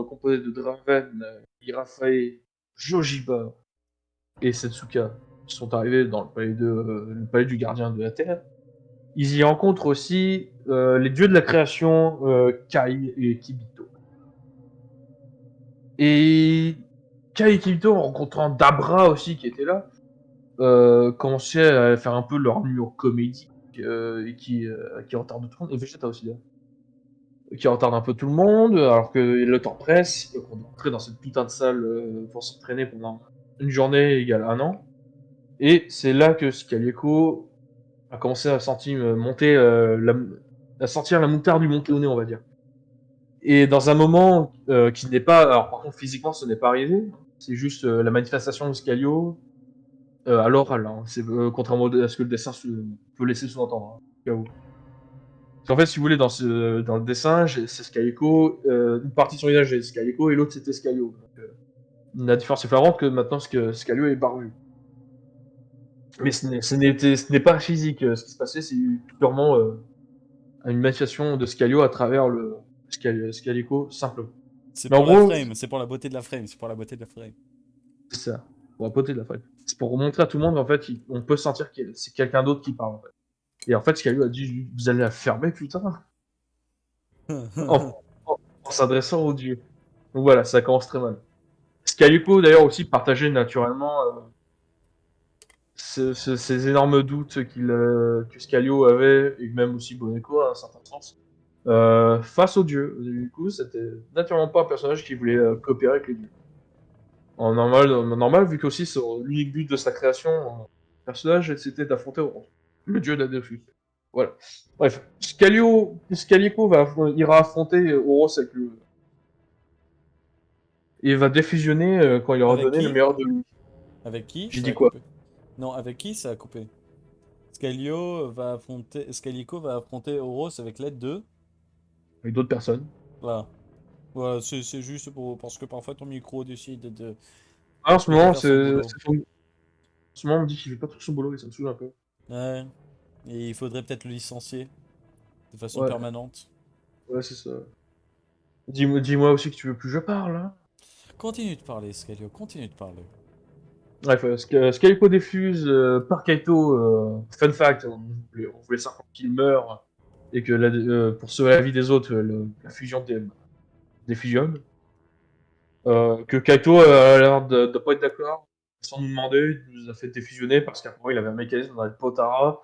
composé de Draven, Irafae, Jojiba et Setsuka sont arrivés dans le palais du gardien de la Terre. Ils y rencontrent aussi les dieux de la création, Kai et Kibito. Et Kai et Kibito, en rencontrant Dabra aussi qui était là, commençaient à faire un peu leur humour comédique et qui retarde tout le monde. Et Vegeta aussi, là. Qui retarde un peu tout le monde, alors que le temps presse, et qu'on doit entrer dans cette putain de salle pour s'entraîner pendant une journée égale un an. Et c'est là que Scalieko a commencé à sentir monter à sentir la moutarde du monter au nez, on va dire. Et dans un moment qui n'est pas, alors par contre physiquement ce n'est pas arrivé, c'est juste la manifestation de Scalio à l'oral, hein. C'est contrairement à ce que le dessin peut laisser sous-entendre, hein, au cas où. Parce qu'en fait, si vous voulez, dans le dessin, c'est Scalio, une partie de son visage est Scalio et l'autre c'était Scalio. Donc, la différence est flagrante que maintenant Scalio est barbu. Mais ce n'est pas physique. Ce qui se passait, c'est purement une manifestation de Scalio à travers le Scalico simplement. C'est Mais en pour la gros, frame, c'est pour la beauté de la frame, c'est pour la beauté de la frame. c'est ça. Pour la beauté de la faille. C'est pour montrer à tout le monde qu'en fait, on peut sentir que c'est quelqu'un d'autre qui parle. En fait. Et en fait, Scalio a dit vous allez la fermer, putain, en, en s'adressant aux dieux. Donc voilà, ça commence très mal. Scalico, d'ailleurs, aussi partageait naturellement ces énormes doutes que Scalio avait, et même aussi Boneco, à un certain sens, face aux dieux. Du coup, c'était naturellement pas un personnage qui voulait coopérer avec les dieux. En normal, vu qu'aussi l'unique but de sa création, personnage, c'était d'affronter Horus, le dieu de la défense. Voilà. Bref, Scalico ira affronter Horus avec le... Et va défusionner quand il aura Avec donné le qui? meilleur de lui. Avec qui? J'ai Ça dit a quoi? coupé. Non, avec qui ça a coupé? Scalico va affronter Oros avec l'aide de... Avec d'autres personnes. Voilà. Voilà, c'est juste parce que parfois ton micro décide Ah, en ce de pas moment, faire son boulot. en ce moment, on me dit qu'il fait pas trop son boulot et ça me saoule un peu. Ouais. Et il faudrait peut-être le licencier de façon Ouais, permanente. ouais, c'est ça. Dis-moi aussi que tu veux plus que je parle, hein. Continue de parler, Scalio, continue de parler. Bref, Scalico diffuse par Kaito, fun fact, on voulait simplement qu'il meure et que pour sauver la vie des autres, la fusion défusionne. Que Kaito a l'air de pas être d'accord, sans nous demander, il nous a fait défusionner parce qu'apparemment il avait un mécanisme dans la Potara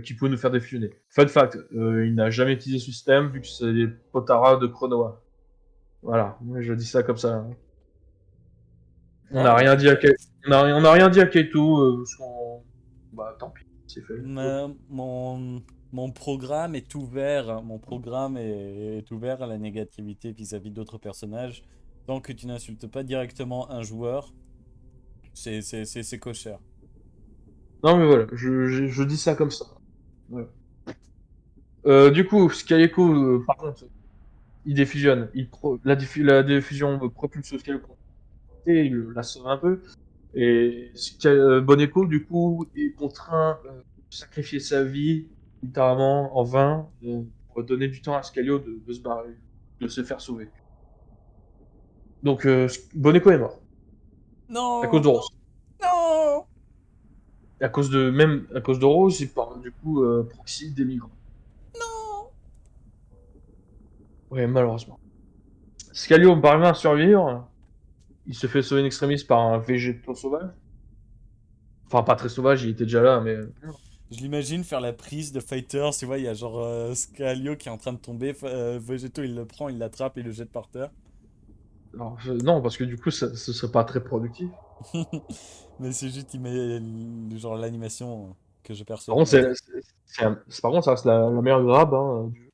qui pouvait nous faire défusionner. Fun fact, il n'a jamais utilisé ce système vu que c'est les Potara de Chronoa. Voilà, moi je dis ça comme ça, hein. On n'a Ouais. rien dit à Kaito, on n'a rien dit à Kaito, parce qu'on... Bah tant pis, c'est fait. Mon programme est ouvert, hein. Mon programme est ouvert à la négativité vis-à-vis d'autres personnages. Tant que tu n'insultes pas directement un joueur, c'est cochère. Non mais voilà, je dis ça comme ça. Ouais. Du coup, Skyeko, par contre, il défusionne. La diffusion propulse Skyeko et il la sauve un peu. Et Boneko, du coup, est contraint de sacrifier sa vie, littéralement, en vain, pour donner du temps à Scalio de se barrer, de se faire sauver. Donc, Boneko est mort, à cause Non! de Rose. Non! Même à cause de Rose, il part, du coup, proxy des migrants. Non! Ouais, malheureusement. Scalio parvient à survivre. Il se fait sauver in extremis par un végétaux sauvage. Enfin, pas très sauvage, il était déjà là, mais. Je l'imagine faire la prise de Fighters, tu vois, il y a genre Scalio qui est en train de tomber, Vegeto il le prend, il l'attrape et il le jette par terre. Alors, non, parce que du coup, ce serait pas très productif. Mais c'est juste, il met genre l'animation. que je perçois Par dans contre, ma tête. par contre, ça reste la meilleure grab hein, du jeu.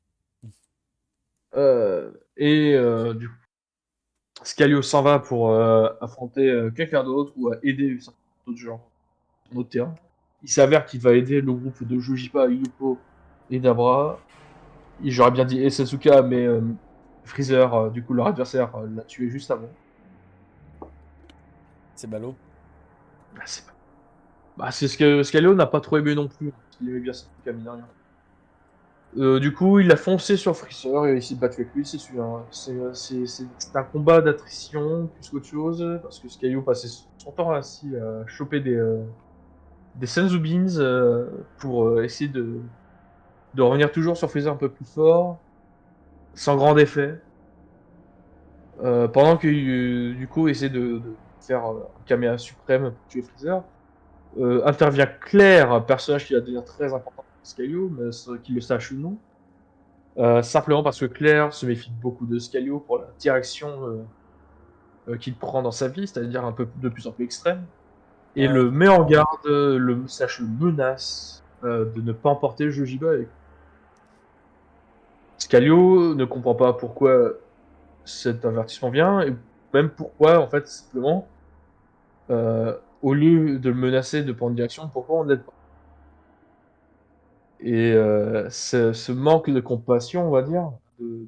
Du coup, Scalio s'en va pour affronter quelqu'un d'autre ou aider d'autres gens sur notre terrain. Il s'avère qu'il va aider le groupe de Jujipa, Yuko et Dabra. J'aurais bien dit et Sasuka, mais Freezer, du coup, leur adversaire, l'a tué juste avant. C'est ballot. Bah, c'est ce que Scalio n'a pas trop aimé non plus. Parce qu'il aimait bien Sasuka, mine de rien. Du coup, il a foncé sur Freezer et il s'est battu avec lui, c'est sûr. Hein. C'est un combat d'attrition plus qu'autre chose, parce que Scalio passait son temps ainsi à choper des Senzu Beans pour essayer de revenir toujours sur Freezer un peu plus fort, sans grand effet. Pendant que Yuko essaie de faire un Kamea suprême pour tuer Freezer, intervient Claire, un personnage qui a d'ailleurs très important pour Scalio, mais qu'il le sache ou non. Simplement parce que Claire se méfie beaucoup de Scalio pour la direction qu'il prend dans sa vie, c'est-à-dire un peu de plus en plus extrême, et Ouais. le met en garde, le menace de ne pas emporter Jojiba avec lui. Scalio ne comprend pas pourquoi cet avertissement vient, et même pourquoi, en fait, simplement, au lieu de le menacer de prendre direction, pourquoi on l'aide pas. Et ce manque de compassion, on va dire, de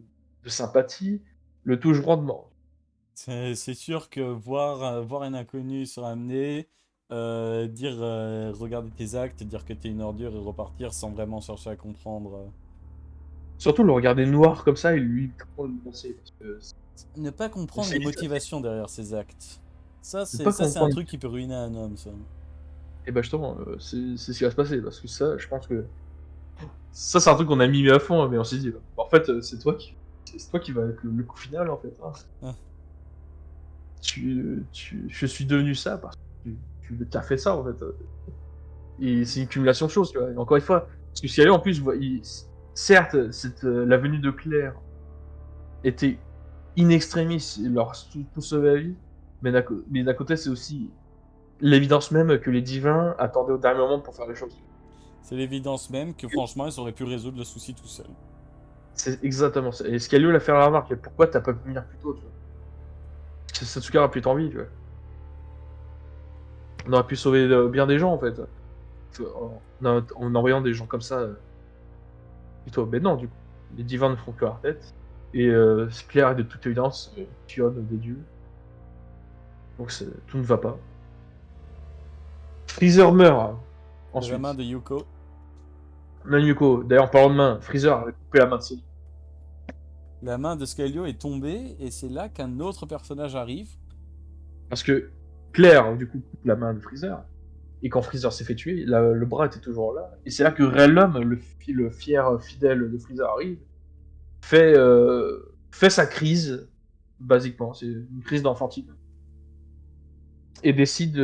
sympathie, le touche grandement. C'est sûr que voir un inconnu se ramener, dire regarder tes actes, dire que t'es une ordure et repartir sans vraiment chercher à comprendre. Surtout le regarder noir comme ça et lui trop le lancer. Parce que Ne pas comprendre les c'est motivations derrière ses actes. c'est pas Ça, c'est un comprendre. truc qui peut ruiner un homme, ça. Et bah justement, c'est ce qui va se passer. Parce que ça, je pense que. Ça, c'est un truc qu'on a mis à fond, hein, mais on s'est dit, bah, en fait, c'est toi qui va être le coup final, en fait. Hein. Ah, Je suis devenu ça parce que tu as fait ça, en fait. Et c'est une cumulation de choses, tu vois. Et encore une fois, parce que si elle est en plus, certes, la venue de Claire était in extremis, leur tout sauvé la vie, mais d'un côté, c'est aussi l'évidence même que les divins attendaient au dernier moment pour faire les choses. c'est l'évidence même que franchement, ils auraient pu résoudre le souci tout seuls. C'est exactement ça. Et Scalio l'a fait la remarque. Pourquoi t'as pas pu venir plus tôt, tu vois? Parce que Sasuke aurait pu être en vie, tu vois. On aurait pu sauver bien des gens, en fait. En envoyant des gens comme ça, plutôt. Mais non, du coup. Les divins ne font que leur tête. Et Claire est de toute évidence pionne des dieux. Donc tout ne va pas. Freezer meurt, hein, De la main ensuite. de Yuko. Nanyuko, d'ailleurs, en parlant de main, Freezer avait coupé la main de Sonic. La main de Scalio est tombée et c'est là qu'un autre personnage arrive. Parce que Claire, du coup, coupe la main de Freezer. Et quand Freezer s'est fait tuer, le bras était toujours là. Et c'est là que Rellum, le fier fidèle de Freezer, arrive, fait sa crise, basiquement. C'est une crise d'enfantine. Et décide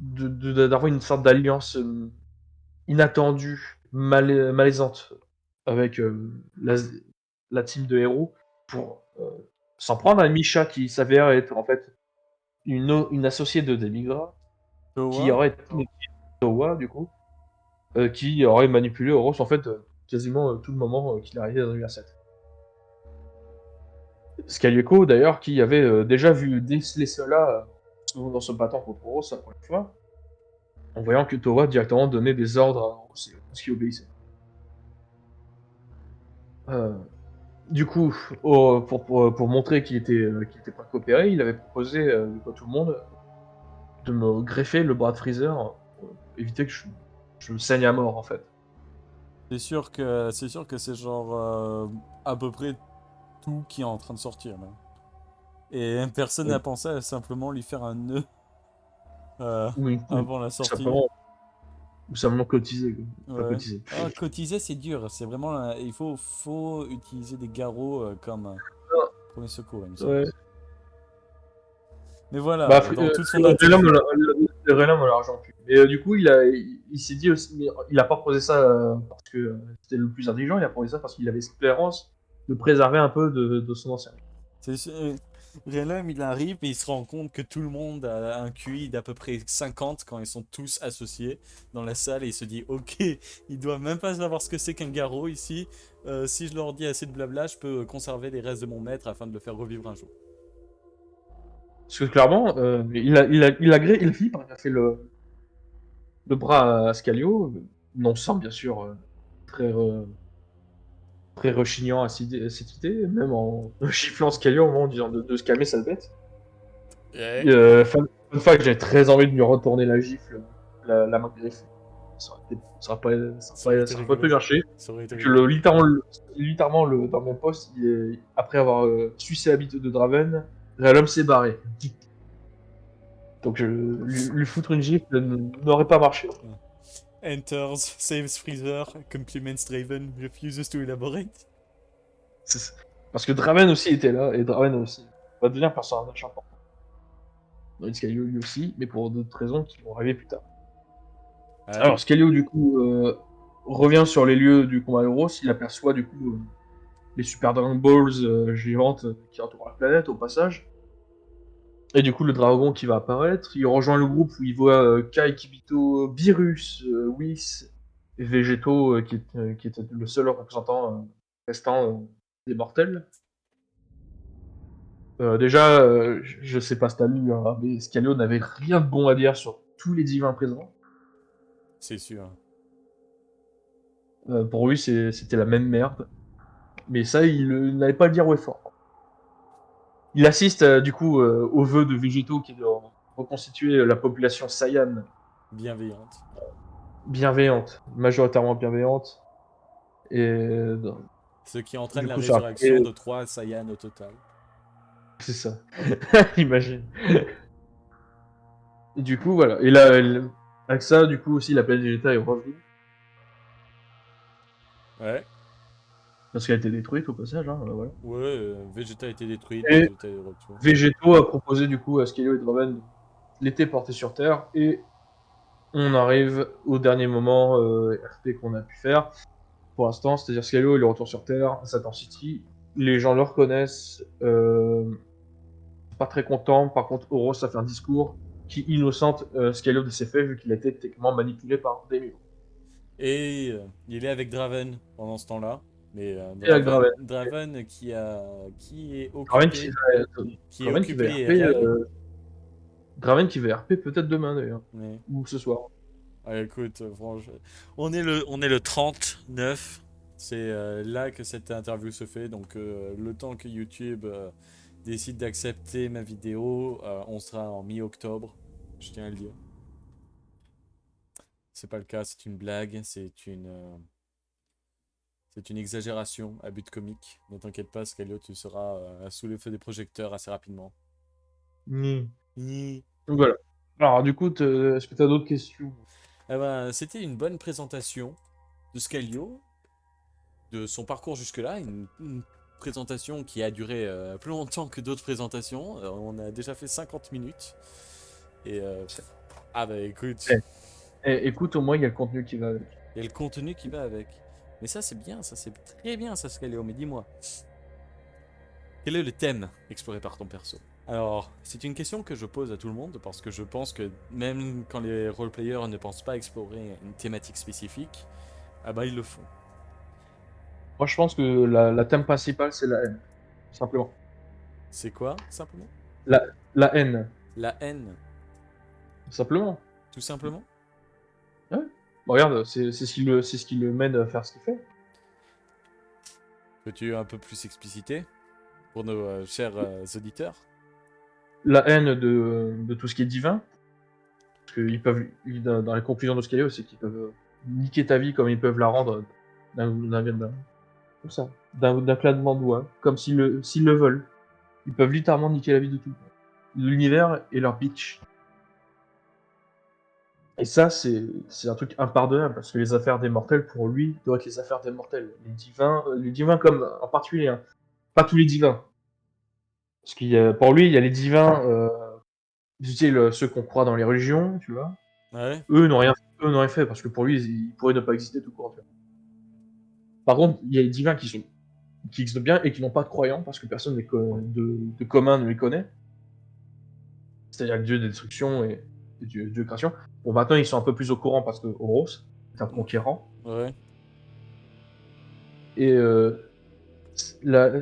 d'avoir une sorte d'alliance inattendue, malaisante, avec la team de héros, pour s'en prendre à Misha, qui s'avère être en fait une associée de Demigra, qui Towa. aurait été Towa, du coup, qui aurait manipulé Horus en fait quasiment tout le moment qu'il arrivait dans l'univers 7. Scalieko d'ailleurs qui avait déjà vu déceler cela dans se battant contre Horus la première fois, en voyant que Towa directement donnait des ordres à Horus ce qui obéissait. Euh, du coup, pour montrer qu'il était pas coopéré, il avait proposé à tout le monde de me greffer le bras de Freezer pour éviter que je me saigne à mort en fait. C'est sûr que c'est genre à peu près tout qui est en train de sortir là. Et personne n'a Oui. pensé à simplement lui faire un nœud euh, Ou avant la sortie. simplement, ou simplement cotiser, quoi. Enfin, Ouais. cotiser. Ah, cotiser, c'est dur. C'est vraiment. Il faut utiliser des garrots comme premier secours, il me semble. Ouais. Mais Bah, voilà, dans toute son Relum, intérêt. on l'argent plus. Mais du coup, il s'est dit aussi, mais il a pas posé ça parce que c'était le plus intelligent, il a posé ça parce qu'il avait espérance de préserver un peu de son ancien. C'est sûr- Realum, il arrive et il se rend compte que tout le monde a un QI d'à peu près 50 quand ils sont tous associés dans la salle et il se dit, ok, ils doivent même pas savoir ce que c'est qu'un garrot ici. Si je leur dis assez de blabla, je peux conserver les restes de mon maître afin de le faire revivre un jour. Parce que clairement, il a fini par faire le bras à Scalio, non sans bien sûr très, très rechignant à cette idée, même en giflant Scalio au moment en disant de se calmer, sale bête. Ouais. Fun fact, j'ai très envie de lui retourner la gifle, la main griffée. Ça Ça aurait été aurait pas pu rigolo. marcher. Ça aurait été Que rigolo. littéralement dans le même poste, après avoir sucé la bite de Draven, Realum s'est barré. Donc lui foutre une gifle n'aurait pas marché. Enters, saves Freezer, compliments Draven, refuses to elaborate. C'est- Parce que Draven aussi était là, et Draven aussi va devenir un personnage important. Dans Scalio lui aussi, mais pour d'autres raisons qui vont arriver plus tard. Ouais. Alors Scalio du coup revient sur les lieux du combat Euros, il aperçoit du coup les Super Dragon Balls géantes qui entourent la planète au passage. Et du coup le dragon qui va apparaître, il rejoint le groupe où il voit Kai, Kibito, Beerus, Whis et Végéto qui était le seul représentant restant des mortels. Déjà, je sais pas si t'as lu, hein, mais Scalio n'avait rien de bon à dire sur tous les divins présents. C'est sûr. Pour lui, c'était la même merde. Mais ça, il n'avait pas à le dire haut et fort. Il assiste du coup au vœu de Végéto qui est de reconstituer la population Saiyan Bienveillante. bienveillante, majoritairement bienveillante. Et Ce qui entraîne du la coup, ça a résurrection créé. de 3 Saiyans au total. C'est ça. Imagine. Et du coup, voilà. Et là, avec ça, du coup, aussi, la planète Vegeta est revenue. Ouais. Parce qu'elle a été détruite au passage. Hein, voilà. Ouais, Vegeta a été détruite, Et Vegeta est de retour. Végéto a proposé du coup à Skelio et Draven de l'été porté sur Terre. Et on arrive au dernier moment RP qu'on a pu faire pour l'instant. C'est-à-dire Skelio il est retour sur Terre, Satan City. Les gens le reconnaissent. Pas très content. Par contre, Horus a fait un discours qui innocente Skelio de ses faits vu qu'il a été techniquement manipulé par Demio. Et il est avec Draven pendant ce temps-là. Mais Et avec Draven. Draven qui est Draven occupé, qui est Draven qui va occupé RP, IRL. Draven qui va RP peut-être demain d'ailleurs. Mais Ou ce soir. écoute, franchement, on est le 39. C'est là que cette interview se fait. Donc le temps que YouTube décide d'accepter ma vidéo, on sera en mi-octobre. Je tiens à le dire. C'est pas le cas, c'est une blague, c'est une exagération à but comique. Ne t'inquiète pas, Scalio, tu seras sous le feu des projecteurs assez rapidement. Hmm. Ni. Donc voilà. Alors du coup, est-ce que tu as d'autres questions? Eh ben, c'était une bonne présentation de Scalio, de son parcours jusque-là, une présentation qui a duré plus longtemps que d'autres présentations. On a déjà fait 50 minutes. Et ah bah écoute, Eh, écoute, au moins il y a le contenu qui va avec. il y a le contenu qui va avec. Mais ça c'est bien, ça c'est très bien ça Scalio, mais dis-moi, quel est le thème exploré par ton perso? Alors, c'est une question que je pose à tout le monde parce que je pense que même quand les roleplayers ne pensent pas explorer une thématique spécifique, ah bah ils le font. Moi, je pense que la thème principale, c'est la haine. Simplement. C'est quoi, simplement? La, la haine. La haine, Simplement. tout simplement? Ouais. Bon, regarde, c'est ce qui le mène à faire ce qu'il fait. Peux-tu un peu plus expliciter pour nos chers auditeurs? La haine de tout ce qui est divin. Parce qu'ils peuvent, dans les conclusions de Scalio, c'est qu'ils peuvent niquer ta vie comme ils peuvent la rendre comme ça, d'un claquement de doigts, comme s'ils le veulent. Ils peuvent littéralement niquer la vie de tout. L'univers est leur bitch. Et ça, c'est un truc impardonnable, parce que les affaires des mortels, pour lui, doivent être les affaires des mortels. Les divins comme, en particulier, hein, pas tous les divins. Parce pour lui, il y a les divins, ceux qu'on croit dans les religions, tu vois. Ouais. Eux n'ont rien fait, parce que pour lui, ils pourraient ne pas exister tout court, tu vois. Par contre, il y a les divins qui sont qui existent bien et qui n'ont pas de croyants parce que personne de commun ne les connaît. C'est-à-dire le dieu de destruction et dieu de création. Bon, maintenant ils sont un peu plus au courant parce que Horus est un conquérant. Ouais. Et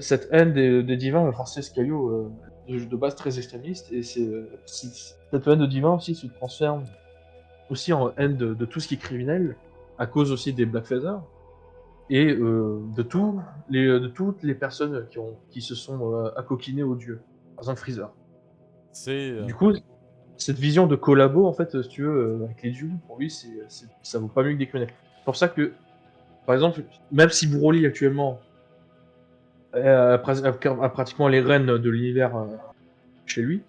cette haine des divins, Francis Caillot, de base très extrémiste, et cette haine de divins aussi se transforme aussi en haine de tout ce qui est criminel, à cause aussi des Blackfeather, et de toutes les personnes qui se sont accoquinées aux dieux, par exemple Freezer. C'est... Du coup, cette vision de collabo, en fait, si tu veux, avec les dieux, pour lui, ça vaut pas mieux que des criminels. C'est pour ça que, par exemple, même si Broly actuellement a pratiquement les rênes de l'univers chez lui,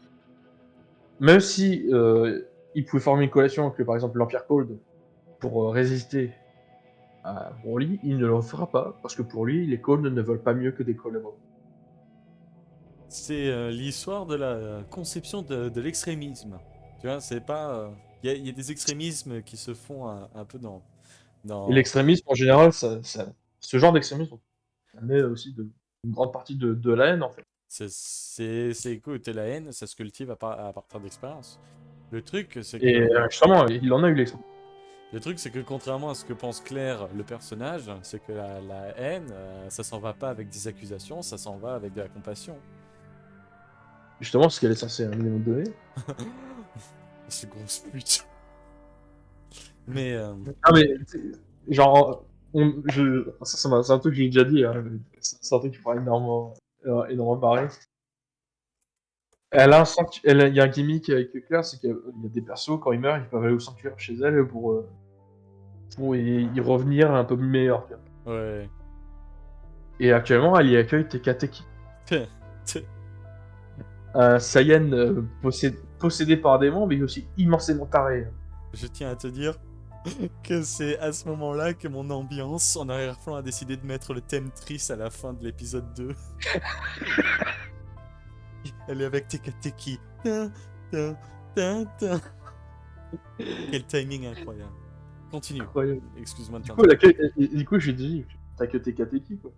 même si il pouvait former une coalition avec, par exemple, l'Empire Cold pour résister à Broly, il ne le fera pas, parce que pour lui, les Cold ne veulent pas mieux que des collabos. C'est l'histoire de la conception de l'extrémisme. Tu vois, c'est pas... Il y a des extrémismes qui se font un peu Et dans... l'extrémisme, en général, ce genre d'extrémisme, ça met aussi une grande partie de la haine, en fait. écoute, la haine, ça se cultive à partir d'expérience. Le truc, c'est Et que... justement, il en a eu l'exemple. Le truc, c'est que contrairement à ce que pense Claire, le personnage, c'est que la haine, ça s'en va pas avec des accusations, ça s'en va avec de la compassion. Justement, ce qu'elle est censée nous donner. C'est grosse pute. Mais... Ah, mais, genre, c'est un truc que j'ai déjà dit, hein, c'est un truc qui pourrait énormément parler. Il y a un gimmick avec Claire, c'est qu'il y a des persos, quand ils meurent, ils peuvent aller au sanctuaire chez elle pour y revenir un peu meilleur. ouais. Et actuellement, elle y accueille Tekateki, un Saiyan possédé par un démon, mais aussi immensément taré. Je tiens à te dire que c'est à ce moment-là que mon ambiance en arrière-plan a décidé de mettre le thème triste à la fin de l'épisode 2. Elle est avec Tekateki. Tin, tin, tin, tin. Quel timing incroyable. Continue. Incroyable. Excuse-moi de t'interrompre. Du coup, j'ai dit, t'as que Tekateki, quoi.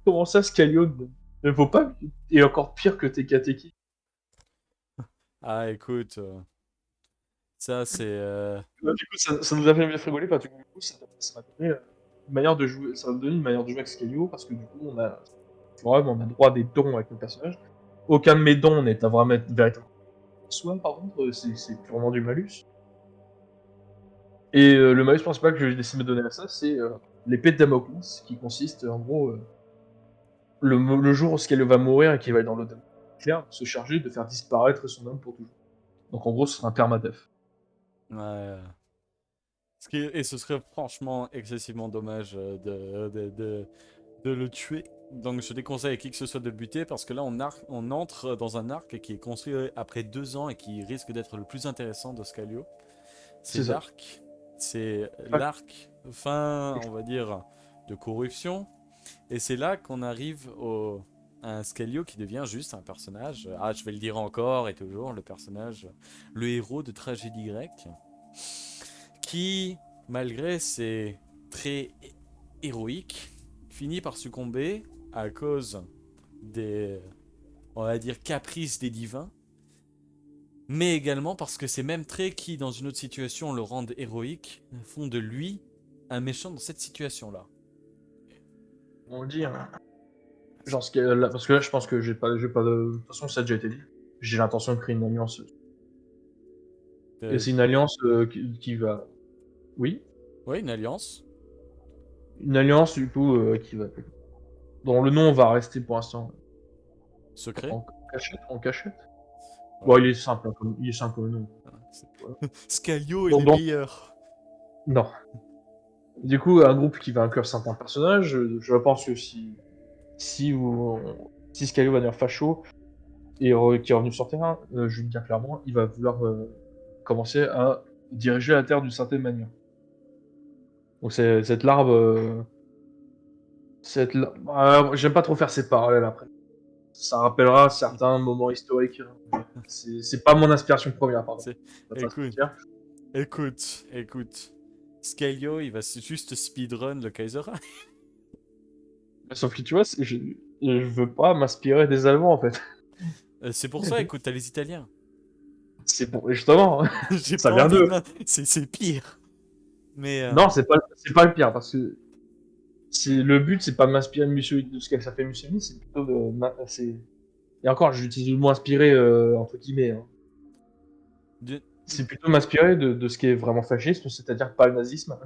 Comment ça, Scalio ne vaut pas, et encore pire que Tekateki? Ah, écoute, ça c'est... Du coup, ça nous a fait bien rigoler, parce que du coup, ça m'a donné une manière de jouer, ça m'a donné une manière de jouer avec Scalio, parce que du coup, on a droit à des dons avec nos personnages. Aucun de mes dons n'est à vraiment véritablement soi, par contre, c'est purement du malus. Et le malus principal que j'ai décidé de donner à ça, c'est l'épée de Damoclès, qui consiste en gros, le jour où Scalio va mourir et qu'il va être dans le clair, se charger de faire disparaître son âme pour toujours. Donc en gros, ce sera un permadeath. Ouais. Et ce serait franchement excessivement dommage de le tuer. Donc je déconseille à qui que ce soit de le buter parce que là on entre dans un arc qui est construit après 2 ans et qui risque d'être le plus intéressant de Scalio. C'est C'est ça. l'arc. C'est Ouais. l'arc fin, on va dire, de corruption. Et c'est là qu'on arrive à un Scalio qui devient juste un personnage. Ah, je vais le dire encore et toujours, le personnage, le héros de tragédie grecque qui, malgré ses traits héroïques, finit par succomber à cause des, on va dire, caprices des divins, mais également parce que ces mêmes traits qui, dans une autre situation, le rendent héroïque, font de lui un méchant dans cette situation-là. On le dit, hein. Genre, parce que là, je pense que j'ai pas de. De toute façon, ça a déjà été dit. J'ai l'intention de créer une alliance. Et Euh, c'est une alliance qui va. Oui. ouais, une alliance Une alliance, du coup, qui va. Dont le nom va rester pour l'instant secret. en cachette. En cachette. Bon, Ouais. il est simple comme nom. Voilà. Scalio est les Donc, meilleurs. non. Du coup, un groupe qui va inclure certains personnages. Je pense que si, vous, si Scalio va devenir facho et qui est revenu sur Terre, je vais le dire clairement, il va vouloir commencer à diriger la Terre d'une certaine manière. Donc cette larve, j'aime pas trop faire ces parallèles après. Ça rappellera certains moments historiques. C'est pas mon inspiration première, pardon. C'est... On va pas se Écoute, mentir. écoute. Scalio, il va juste speedrun le Kaiser. Sauf que tu vois, je veux pas m'inspirer des Allemands en fait. C'est pour ça, écoute, t'as les Italiens. C'est pour justement, J'ai ça pas vient envie de... d'eux. C'est pire. Mais... Non, c'est pas le pire parce que le but, c'est pas de m'inspirer de Mussolini, de ce qu'a fait Mussolini, c'est plutôt et encore, j'utilise le mot inspiré entre guillemets, hein. de- C'est plutôt m'inspirer de ce qui est vraiment fasciste, c'est-à-dire pas le nazisme.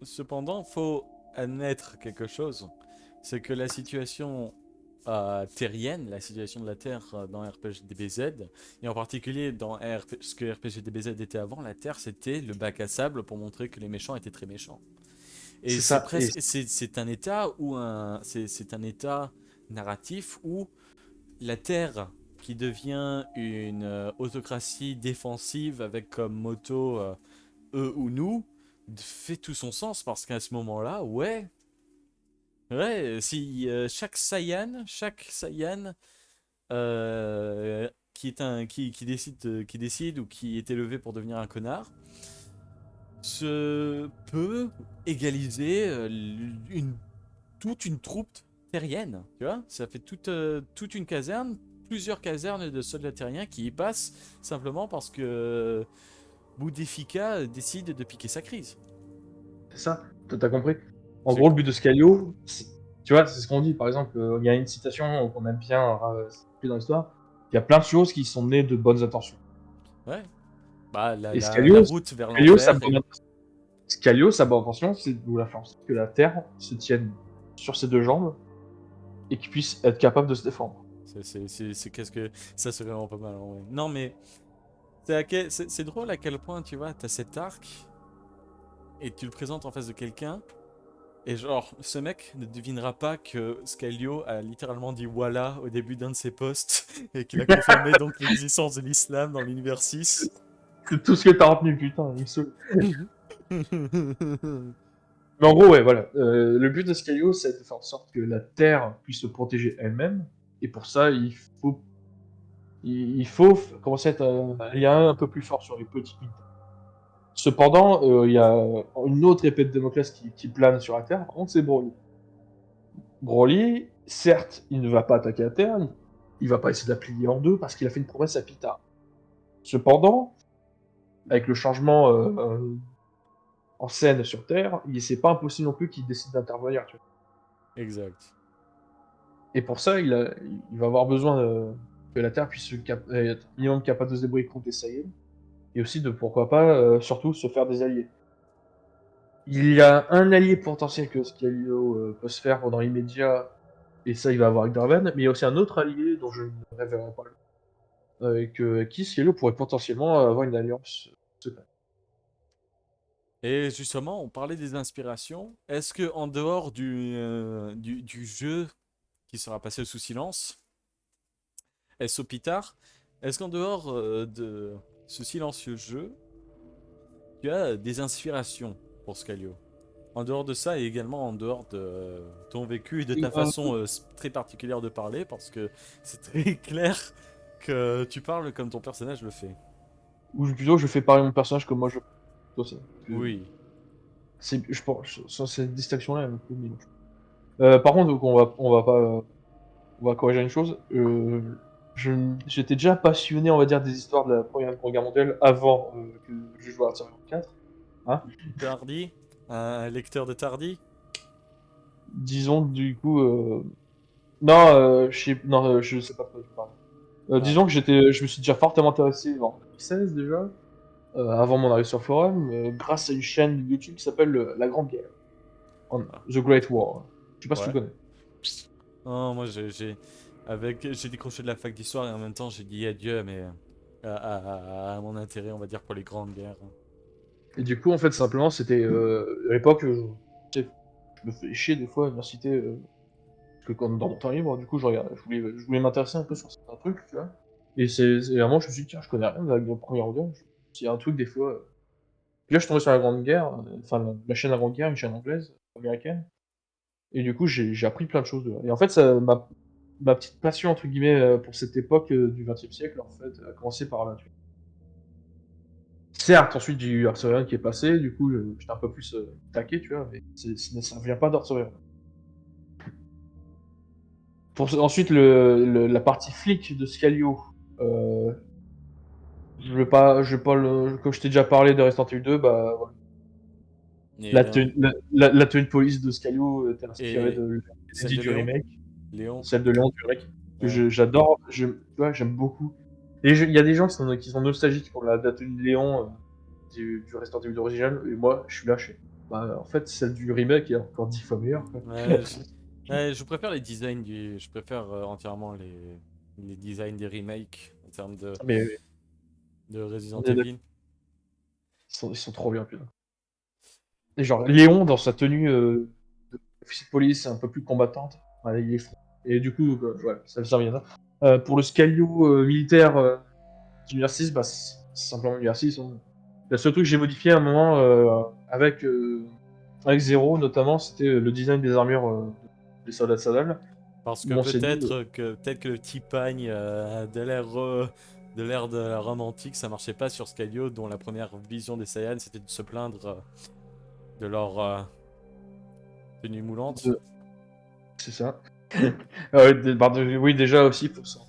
Cependant, faut admettre quelque chose. C'est que la situation terrienne, la situation de la Terre dans RPG DBZ, et en particulier dans ce que RPG DBZ était avant, la Terre c'était le bac à sable pour montrer que les méchants étaient très méchants. Et C'est c'est ça. Et presque, c'est un état où c'est un état narratif où la Terre qui devient une autocratie défensive avec comme motto eux ou nous fait tout son sens parce qu'à ce moment-là, ouais, si chaque Saiyan qui est qui décide ou qui est élevé pour devenir un connard se peut égaliser toute une troupe terrienne, tu vois. Ça fait toute une caserne, plusieurs casernes de soldats terriens qui y passent simplement parce que Boudefika décide de piquer sa crise. c'est ça. T'as compris. En J'ai gros, le but compris. de Scalio, tu vois, c'est ce qu'on dit. Par exemple, il y a une citation qu'on aime bien plus dans l'histoire. Il y a plein de choses qui sont nées de bonnes intentions. Ouais. Bah, Et la route vers Scalio, sa l'enfer. bonne Scalio, sa bonne intention, c'est de vouloir faire en sorte que la Terre se tienne sur ses deux jambes et qu'il puisse être capable de se défendre. Qu'est-ce que. Ça, c'est vraiment pas mal, en vrai. Non, mais. C'est drôle à quel point, tu vois, t'as cet arc et tu le présentes en face de quelqu'un. Et genre, ce mec ne devinera pas que Scalio a littéralement dit voilà au début d'un de ses posts et qu'il a confirmé donc l'existence de l'islam dans l'univers 6. C'est tout ce que t'as retenu, putain, il me saoule. Mais en gros, ouais, voilà. Le but de Scalio, c'est de faire en sorte que la Terre puisse se protéger elle-même. Et pour ça, il faut commencer à être un lien un peu plus fort sur les petites unités. Cependant, il y a une autre épée de Damoclès qui plane sur la Terre. Par contre, c'est Broly. Broly, certes, il ne va pas attaquer la Terre. Il va pas essayer de la plier en deux parce qu'il a fait une promesse à Pita. Cependant, avec le changement en scène sur Terre, c'est pas impossible non plus qu'il décide d'intervenir. Tu vois. Exact. Et pour ça, il va avoir besoin que la Terre puisse être minimum capable de se débrouiller contre les Saiyans. Et aussi de, pourquoi pas, surtout se faire des alliés. Il y a un allié potentiel que Scalio peut se faire dans l'immédiat, et ça il va avoir avec Draven, mais il y a aussi un autre allié dont je ne révélerai pas le nom, avec qui Scalio pourrait potentiellement avoir une alliance secrète. Et justement, on parlait des inspirations. Est-ce que en dehors du jeu qui sera passé sous silence, Sopitar, est-ce qu'en dehors de ce silencieux jeu, tu as des inspirations pour Scalio? En dehors de ça et également en dehors de ton vécu et de ta façon très particulière de parler, parce que c'est très clair que tu parles comme ton personnage le fait. Ou plutôt je fais parler mon personnage comme moi je plutôt ça. Oui. Je pense, cette distinction-là est un peu nulle. Par contre, donc, on va corriger une chose. J'étais déjà passionné, on va dire, des histoires de la Première Guerre mondiale avant que je joue à Artillery 4. Hein. Tardy? Un lecteur de Tardy? Disons que du coup, non, je sais pas de quoi tu parles. Ah, Disons que je me suis déjà fortement intéressé en 2016 déjà, avant mon arrivée sur le forum, grâce à une chaîne YouTube qui s'appelle La Grande Guerre, ah, The Great War. Je sais pas si tu ouais. connais. Non, moi j'ai décroché de la fac d'histoire et en même temps j'ai dit adieu à mon intérêt, on va dire, pour les grandes guerres. Et du coup, en fait, simplement, c'était à l'époque, tu sais, je me fais chier des fois à l'université, parce que quand, dans mon temps libre, du coup, je voulais m'intéresser un peu sur certains trucs, tu vois. Et c'est vraiment, je me suis dit, tiens, je connais rien de la Première Guerre. S'il y a un truc, des fois. Puis là, je suis tombé sur la Grande Guerre, enfin, la chaîne La Grande Guerre, une chaîne anglaise, américaine. Et du coup, j'ai appris plein de choses de là. Et en fait, ma petite passion, entre guillemets, pour cette époque du XXe siècle, en fait, a commencé par là, tu vois. Certes, ensuite, j'ai eu Arthurian qui est passé, du coup, j'étais un peu plus taqué, tu vois, mais ça vient pas d'Arthurian. Ensuite, la partie flic de Scalio. Euh, je vais pas comme je t'ai déjà parlé de Resident Evil 2, bah, voilà. Et Léon. La tenue de police de Scalio était inspirée Et de celle Lady de du Léon? remake, Léon? celle de Léon du remake. Ouais. J'adore, tu vois, j'aime beaucoup. Et il y a des gens qui sont nostalgiques pour la tenue de Léon du Resident Evil original, et moi, je suis lâché. Bah, en fait, celle du remake est encore 10 fois meilleure, quoi. Ouais, je préfère les designs Je préfère entièrement les designs des remakes en termes Mais de Resident on est d'accord, Evil. ils sont trop bien, putain. Et genre, Léon, dans sa tenue d'officier de police, un peu plus combattante, ouais, il est fou. Et du coup, ouais, ça vient là. Pour le Scalio militaire du R6, bah, c'est simplement du R6. Hein. Le seul truc que j'ai modifié à un moment avec Zero, notamment, c'était le design des armures des soldats de Saddam. Parce que Bon, c'est dit, peut-être que le petit pagne de l'ère de la Rome antique, ça marchait pas sur Skydio, dont la première vision des Saiyans c'était de se plaindre de leur tenue moulante. c'est ça. Ah ouais, oui, déjà aussi, pour ça.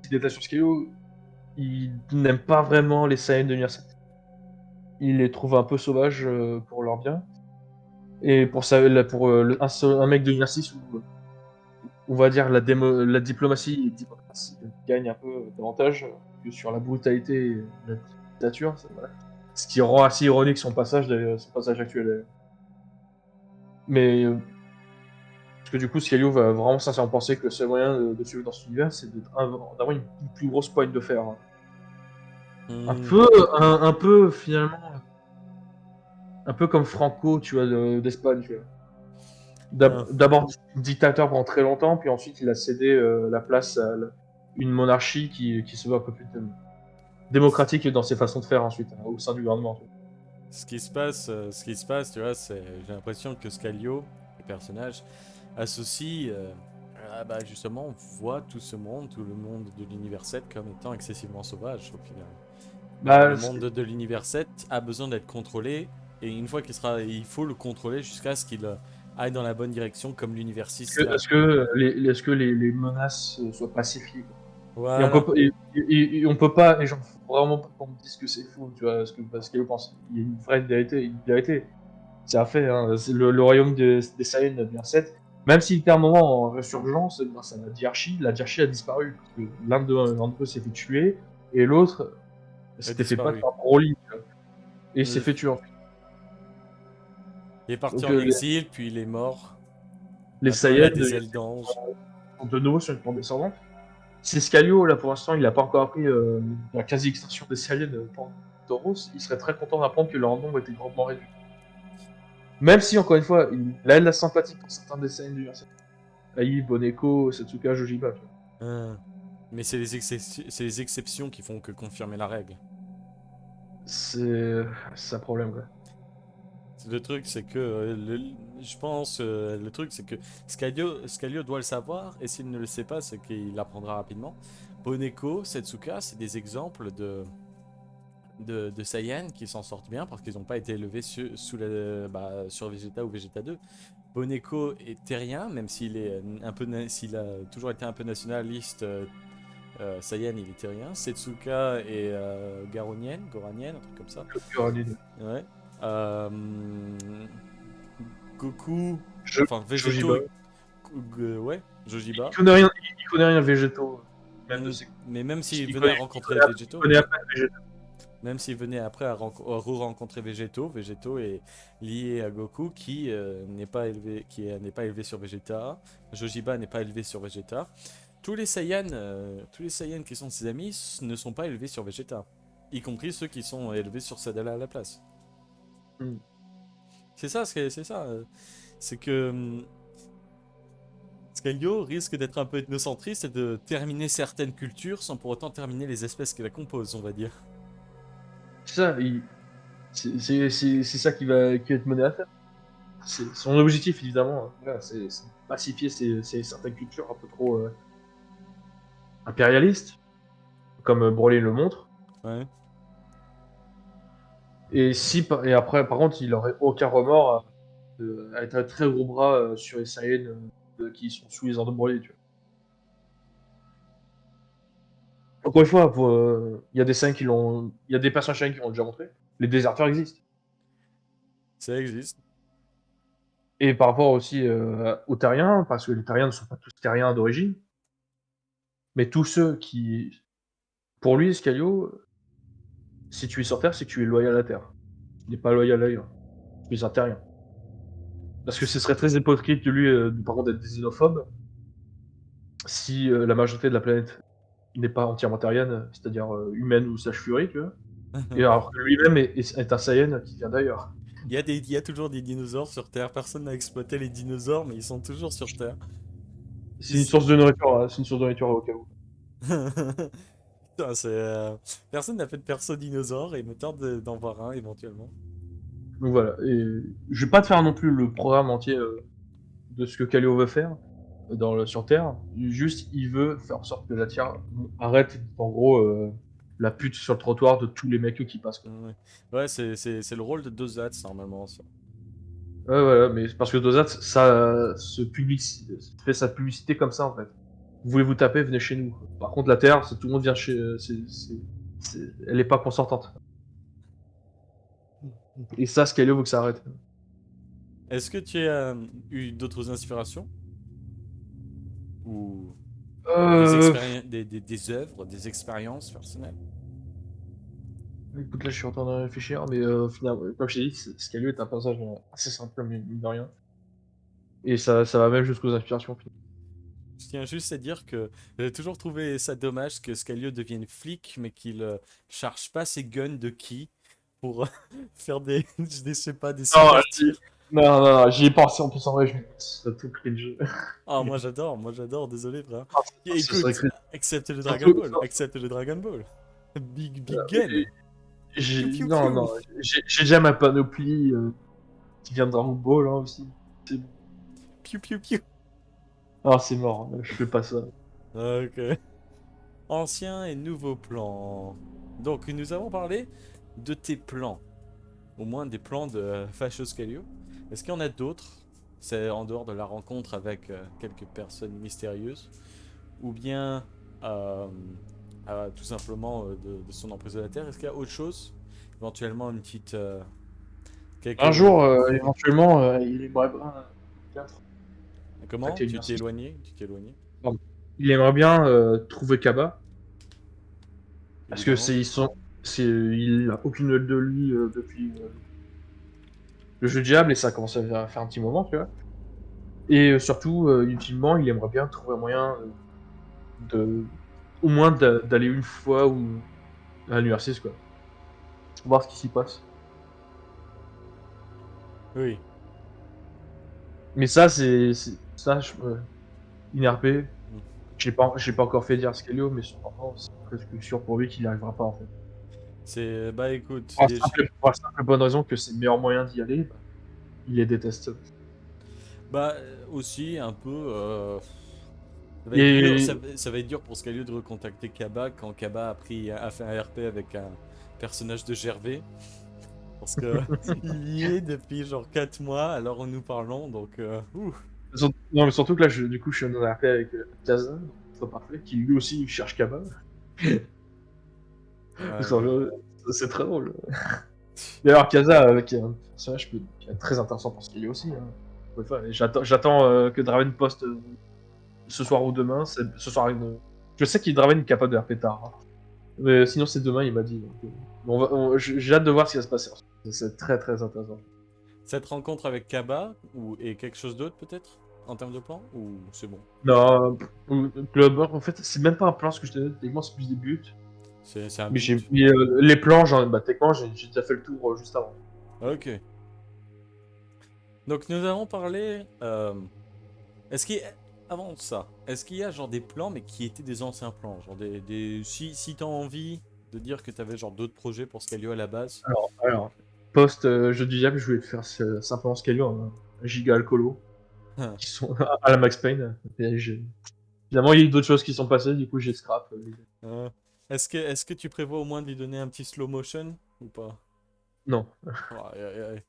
Petit détail sur Scalio, il n'aime pas vraiment les Saiyans de l'univers. Il les trouve un peu sauvages pour leur bien. Et pour ça, un mec de l'univers où on va dire la diplomatie et diplomatie gagne un peu davantage que sur la brutalité et la dictature. Voilà. Ce qui rend assez ironique son passage actuel. Mais parce que du coup, Scalio va vraiment sincèrement penser que le seul moyen de survivre dans cet univers, c'est d'avoir une plus grosse poigne de fer. Hein. Un Hmm, peu, un peu finalement, un peu comme Franco, tu vois, d'Espagne. Tu vois. hein. D'abord dictateur pendant très longtemps, puis ensuite il a cédé la place à une monarchie qui se veut un peu plus démocratique dans ses façons de faire ensuite, hein, au sein du gouvernement. Tu vois. Ce qui se passe, tu vois, j'ai l'impression que Scalio, le personnage, associe, bah justement, voit tout ce monde, tout le monde de l'univers 7 comme étant excessivement sauvage au final. Le Bah, monde de l'univers 7 a besoin d'être contrôlé, et une fois il faut le contrôler jusqu'à ce qu'il aille dans la bonne direction, comme l'univers 6 l'a. est-ce que les menaces soient pacifiées quoi. Et on peut Voilà, pas, et on peut pas, et j'en faut vraiment pas qu'on me dise que c'est faux, tu vois, parce qu'elle pense. Il y a une vraie vérité, une vérité. C'est un fait, hein. C'est le royaume des Saiyans bien 7. Même s'il était un moment en résurgence grâce à la diarchie a disparu. Parce que l'un d'eux s'est fait tuer, et l'autre a s'était fait battre disparu. par Broly, tu vois. Et il s'est Euh, fait tuer ensuite. Il est parti Donc en exil, puis il est mort. les Maintenant il a Saiyans des ailes d'ange. sont de nouveau sur une pente descendante. Si Scalio, là pour l'instant, il n'a pas encore appris la quasi-extinction des Saiyans pendant Tauros, il serait très content d'apprendre que leur nombre était grandement réduit. Même si, encore une fois, il a de la sympathie pour certains des Saiyans de l'univers. Ai, Boneko, Satsuka, Jojiba. Tu vois. Hein. Mais c'est les exceptions qui font que confirmer la règle. C'est un problème, quoi. Le truc, c'est que je pense, le truc, c'est que Scalio doit le savoir, et s'il ne le sait pas, c'est qu'il l'apprendra rapidement. Boneko, Setsuka, c'est des exemples de Saiyans qui s'en sortent bien parce qu'ils n'ont pas été élevés sur Vegeta ou Vegeta 2. Boneko est terrien, même s'il est s'il a toujours été un peu nationaliste. Saiyan, il est terrien. Setsuka est Goranien, un truc comme ça. Ouais. Euh, Goku, enfin Végétaux, Jojiba. ouais, Jojiba. Il connaît rien végétaux. Même de Mm, ses... Mais même s'il il venait à connaît, rencontrer il Végétaux, connaît à peine végétaux. même s'il venait après à re-rencontrer Végétaux est lié à Goku qui n'est pas élevé, n'est pas élevé sur Vegeta. Jojiba n'est pas élevé sur Vegeta. Tous les Saiyans qui sont ses amis ne sont pas élevés sur Vegeta, y compris ceux qui sont élevés sur Sadala à la place. Hmm. C'est ça. C'est que Scaglio risque d'être un peu ethnocentriste et de terminer certaines cultures sans pour autant terminer les espèces qui la composent, on va dire. C'est ça, c'est ça qui va être mené à faire. C'est son objectif, évidemment. Hein. Voilà, c'est pacifier certaines cultures un peu trop impérialistes, comme Broly le montre. Ouais. Et après, par contre, il aurait aucun remords à être un très gros bras sur les Saiyans qui sont sous les ordres de Broly, tu vois. Encore une fois, il y a des scènes qui l'ont. Il y a des personnages qui l'ont déjà montré. Les déserteurs existent. Ça existe. Et par rapport aussi aux terriens, parce que les terriens ne sont pas tous terriens d'origine, mais tous ceux qui. Pour lui, Scalio, si tu es sur Terre, c'est que tu es loyal à la Terre. Tu n'es pas loyal ailleurs. Tu es un terrien. Parce que ce serait très hypocrite de lui, par contre, d'être xénophobe si la majorité de la planète n'est pas entièrement terrienne, c'est-à-dire humaine ou slash furie, tu vois. Et alors que lui-même est un Saiyan qui vient d'ailleurs. Il y a toujours des dinosaures sur Terre. Personne n'a exploité les dinosaures, mais ils sont toujours sur Terre. C'est une Ils- source de nourriture, hein, c'est une source de nourriture au cas où. Putain, personne n'a fait de perso dinosaure et il me tarde d'en voir un éventuellement. Donc voilà. Et je vais pas te faire non plus le programme entier de ce que Kaleo veut faire sur Terre. Juste, il veut faire en sorte que la Terre arrête, en gros, la pute sur le trottoir de tous les mecs qui passent, quoi. Ouais, ouais c'est le rôle de Dozats normalement, ça. Ouais, voilà, mais c'est parce que Dozat, ça fait sa publicité comme ça, en fait. Vous voulez vous taper, venez chez nous. Par contre, la Terre, tout le monde vient chez. Elle est pas consentante. Et ça, Skylo veut que ça arrête. Est-ce que tu as eu d'autres inspirations? Ou des Euh. expériences, des œuvres, des expériences personnelles? Écoute, là, je suis en train de réfléchir, mais finalement, comme je t'ai dit, Skylo est un personnage assez simple, mine de rien. Et ça va même jusqu'aux inspirations. Je tiens juste à dire que j'ai toujours trouvé ça dommage que Scalio devienne flic, mais qu'il charge pas ses guns de ki pour faire je sais pas, des Non, super tirs. non, j'y ai pensé en plus en vrai, c'est tout cringe. Ah, moi j'adore, désolé frère. Ah, c'est Écoute, cringe. accepte le Dragon Surtout, Ball, accepte le Dragon Ball. Big mais gun. Piu piu non, piu. non, j'ai déjà ma panoplie qui vient de Dragon Ball hein, aussi. C'est bon. Piu piu piu. Ah, c'est mort, je fais pas ça. Ok. Ancien et nouveau plan. Donc nous avons parlé de tes plans. Au moins des plans de Fascios Calio. Est-ce qu'il y en a d'autres? C'est en dehors de la rencontre avec quelques personnes mystérieuses. Ou bien euh, tout simplement de son emprise de la Terre. Est-ce qu'il y a autre chose? Éventuellement une petite... Un quelques... jour, éventuellement, il aimerait bien Comment? contacter Tu t'es l'université. éloigné? Tu t'es éloigné? Pardon. Il aimerait bien trouver Kaba, parce que Évidemment. il a aucune nouvelle de lui depuis le jeu de diable et ça commence à faire un petit moment, tu vois. Et surtout, ultimement, il aimerait bien trouver un moyen de, au moins d'aller une fois ou à l'université, quoi. Voir ce qui s'y passe. Oui. Mais ça, ça, INRP, j'ai pas encore fait dire Scalio, mais cependant, c'est presque sûr pour lui qu'il n'y arrivera pas, en fait. C'est... Bah écoute, Pour la simple bonne raison que c'est le meilleur moyen d'y aller, bah, il les déteste. bah aussi un peu... ça va être dur, Et ça va être dur pour Scalio de recontacter Kaba quand Kaba a fait un RP avec un personnage de Gervais. Parce que il y est depuis genre 4 mois alors nous parlons donc ouh. non, mais surtout que là, du coup, je suis en RP avec Kaza, donc c'est parfait, qui lui aussi cherche Kaba. Ouais, ouais. C'est très drôle. D'ailleurs, Kaza, qui est un personnage qui est très intéressant pour ce qu'il est aussi. Hein. Ouais, j'attends que Draven poste ce soir ou demain. Ce soir, je sais qu'il Draven est capable de RP tard. Hein. Mais sinon, c'est demain, il m'a dit. Donc, j'ai hâte de voir ce qui va se passer. C'est très très intéressant. Cette rencontre avec Kaba ou et quelque chose d'autre peut-être en termes de plan ou c'est bon. Non, Club, en fait, c'est même pas un plan ce que je te dis. Techniquement, c'est plus des buts. C'est un Mais but. les plans, techniquement, j'ai déjà fait le tour juste avant. OK. Donc nous avons parlé est-ce qu'il y a- avant ça, est-ce qu'il y a genre des plans mais qui étaient des anciens plans, genre si t'as envie de dire que t'avais genre d'autres projets pour Scalio à la base. Alors post jeu du diable, je voulais faire simplement Scalio, un giga alcoolo, qui sont à la Max Payne. Finalement, il y a eu d'autres choses qui sont passées, du coup, j'ai scrap. Euh, est-ce que tu prévois au moins de lui donner un petit slow motion ou pas? Non. Aïe, aïe, aïe.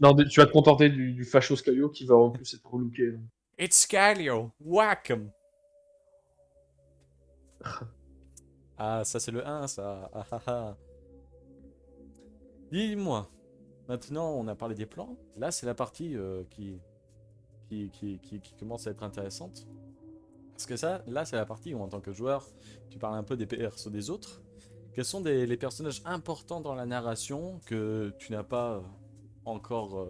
Non, tu vas te contenter du facho Scalio qui va en plus être relooké. Donc. It's Scalio, whack 'em. Ah, ça c'est le 1, ça. Ah, ah, ah. Dis-moi, maintenant on a parlé des plans. Là, c'est la partie qui commence à être intéressante. Parce que ça, là, c'est la partie où en tant que joueur, tu parles un peu des persos des autres. Quels sont les personnages importants dans la narration que tu n'as pas encore,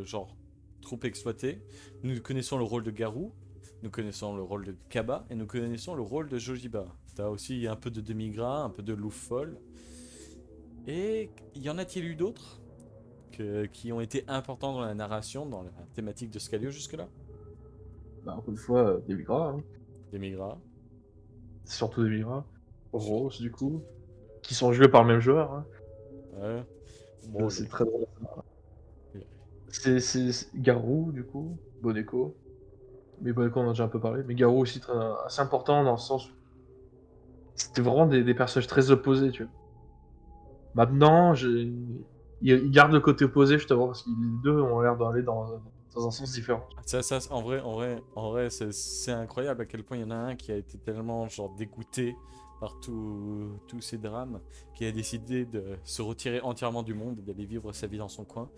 genre, trop exploité? Nous connaissons le rôle de Garou, nous connaissons le rôle de Kaba, et nous connaissons le rôle de Jojiba. T'as aussi un peu de Demigra, un peu de Loufol. Et y en a-t-il eu d'autres qui ont été importants dans la narration, dans la thématique de Scalio jusque-là? Bah, encore une fois, des Migra, hein. Demigra. Surtout des Migra. Sur- Rose, du coup. Qui sont joués par le même joueur, hein. Ouais. Bon, C'est très drôle. les- C'est Garou, du coup. Boneko. Mais Boneko, on en a déjà un peu parlé. Mais Garou aussi, assez important dans le sens où c'était vraiment des personnages très opposés, tu vois. Maintenant, il garde le côté opposé, justement, parce que les deux ont l'air d'aller dans un sens différent. en vrai, c'est incroyable à quel point il y en a un qui a été tellement genre dégoûté par tous ces drames, qui a décidé de se retirer entièrement du monde et d'aller vivre sa vie dans son coin,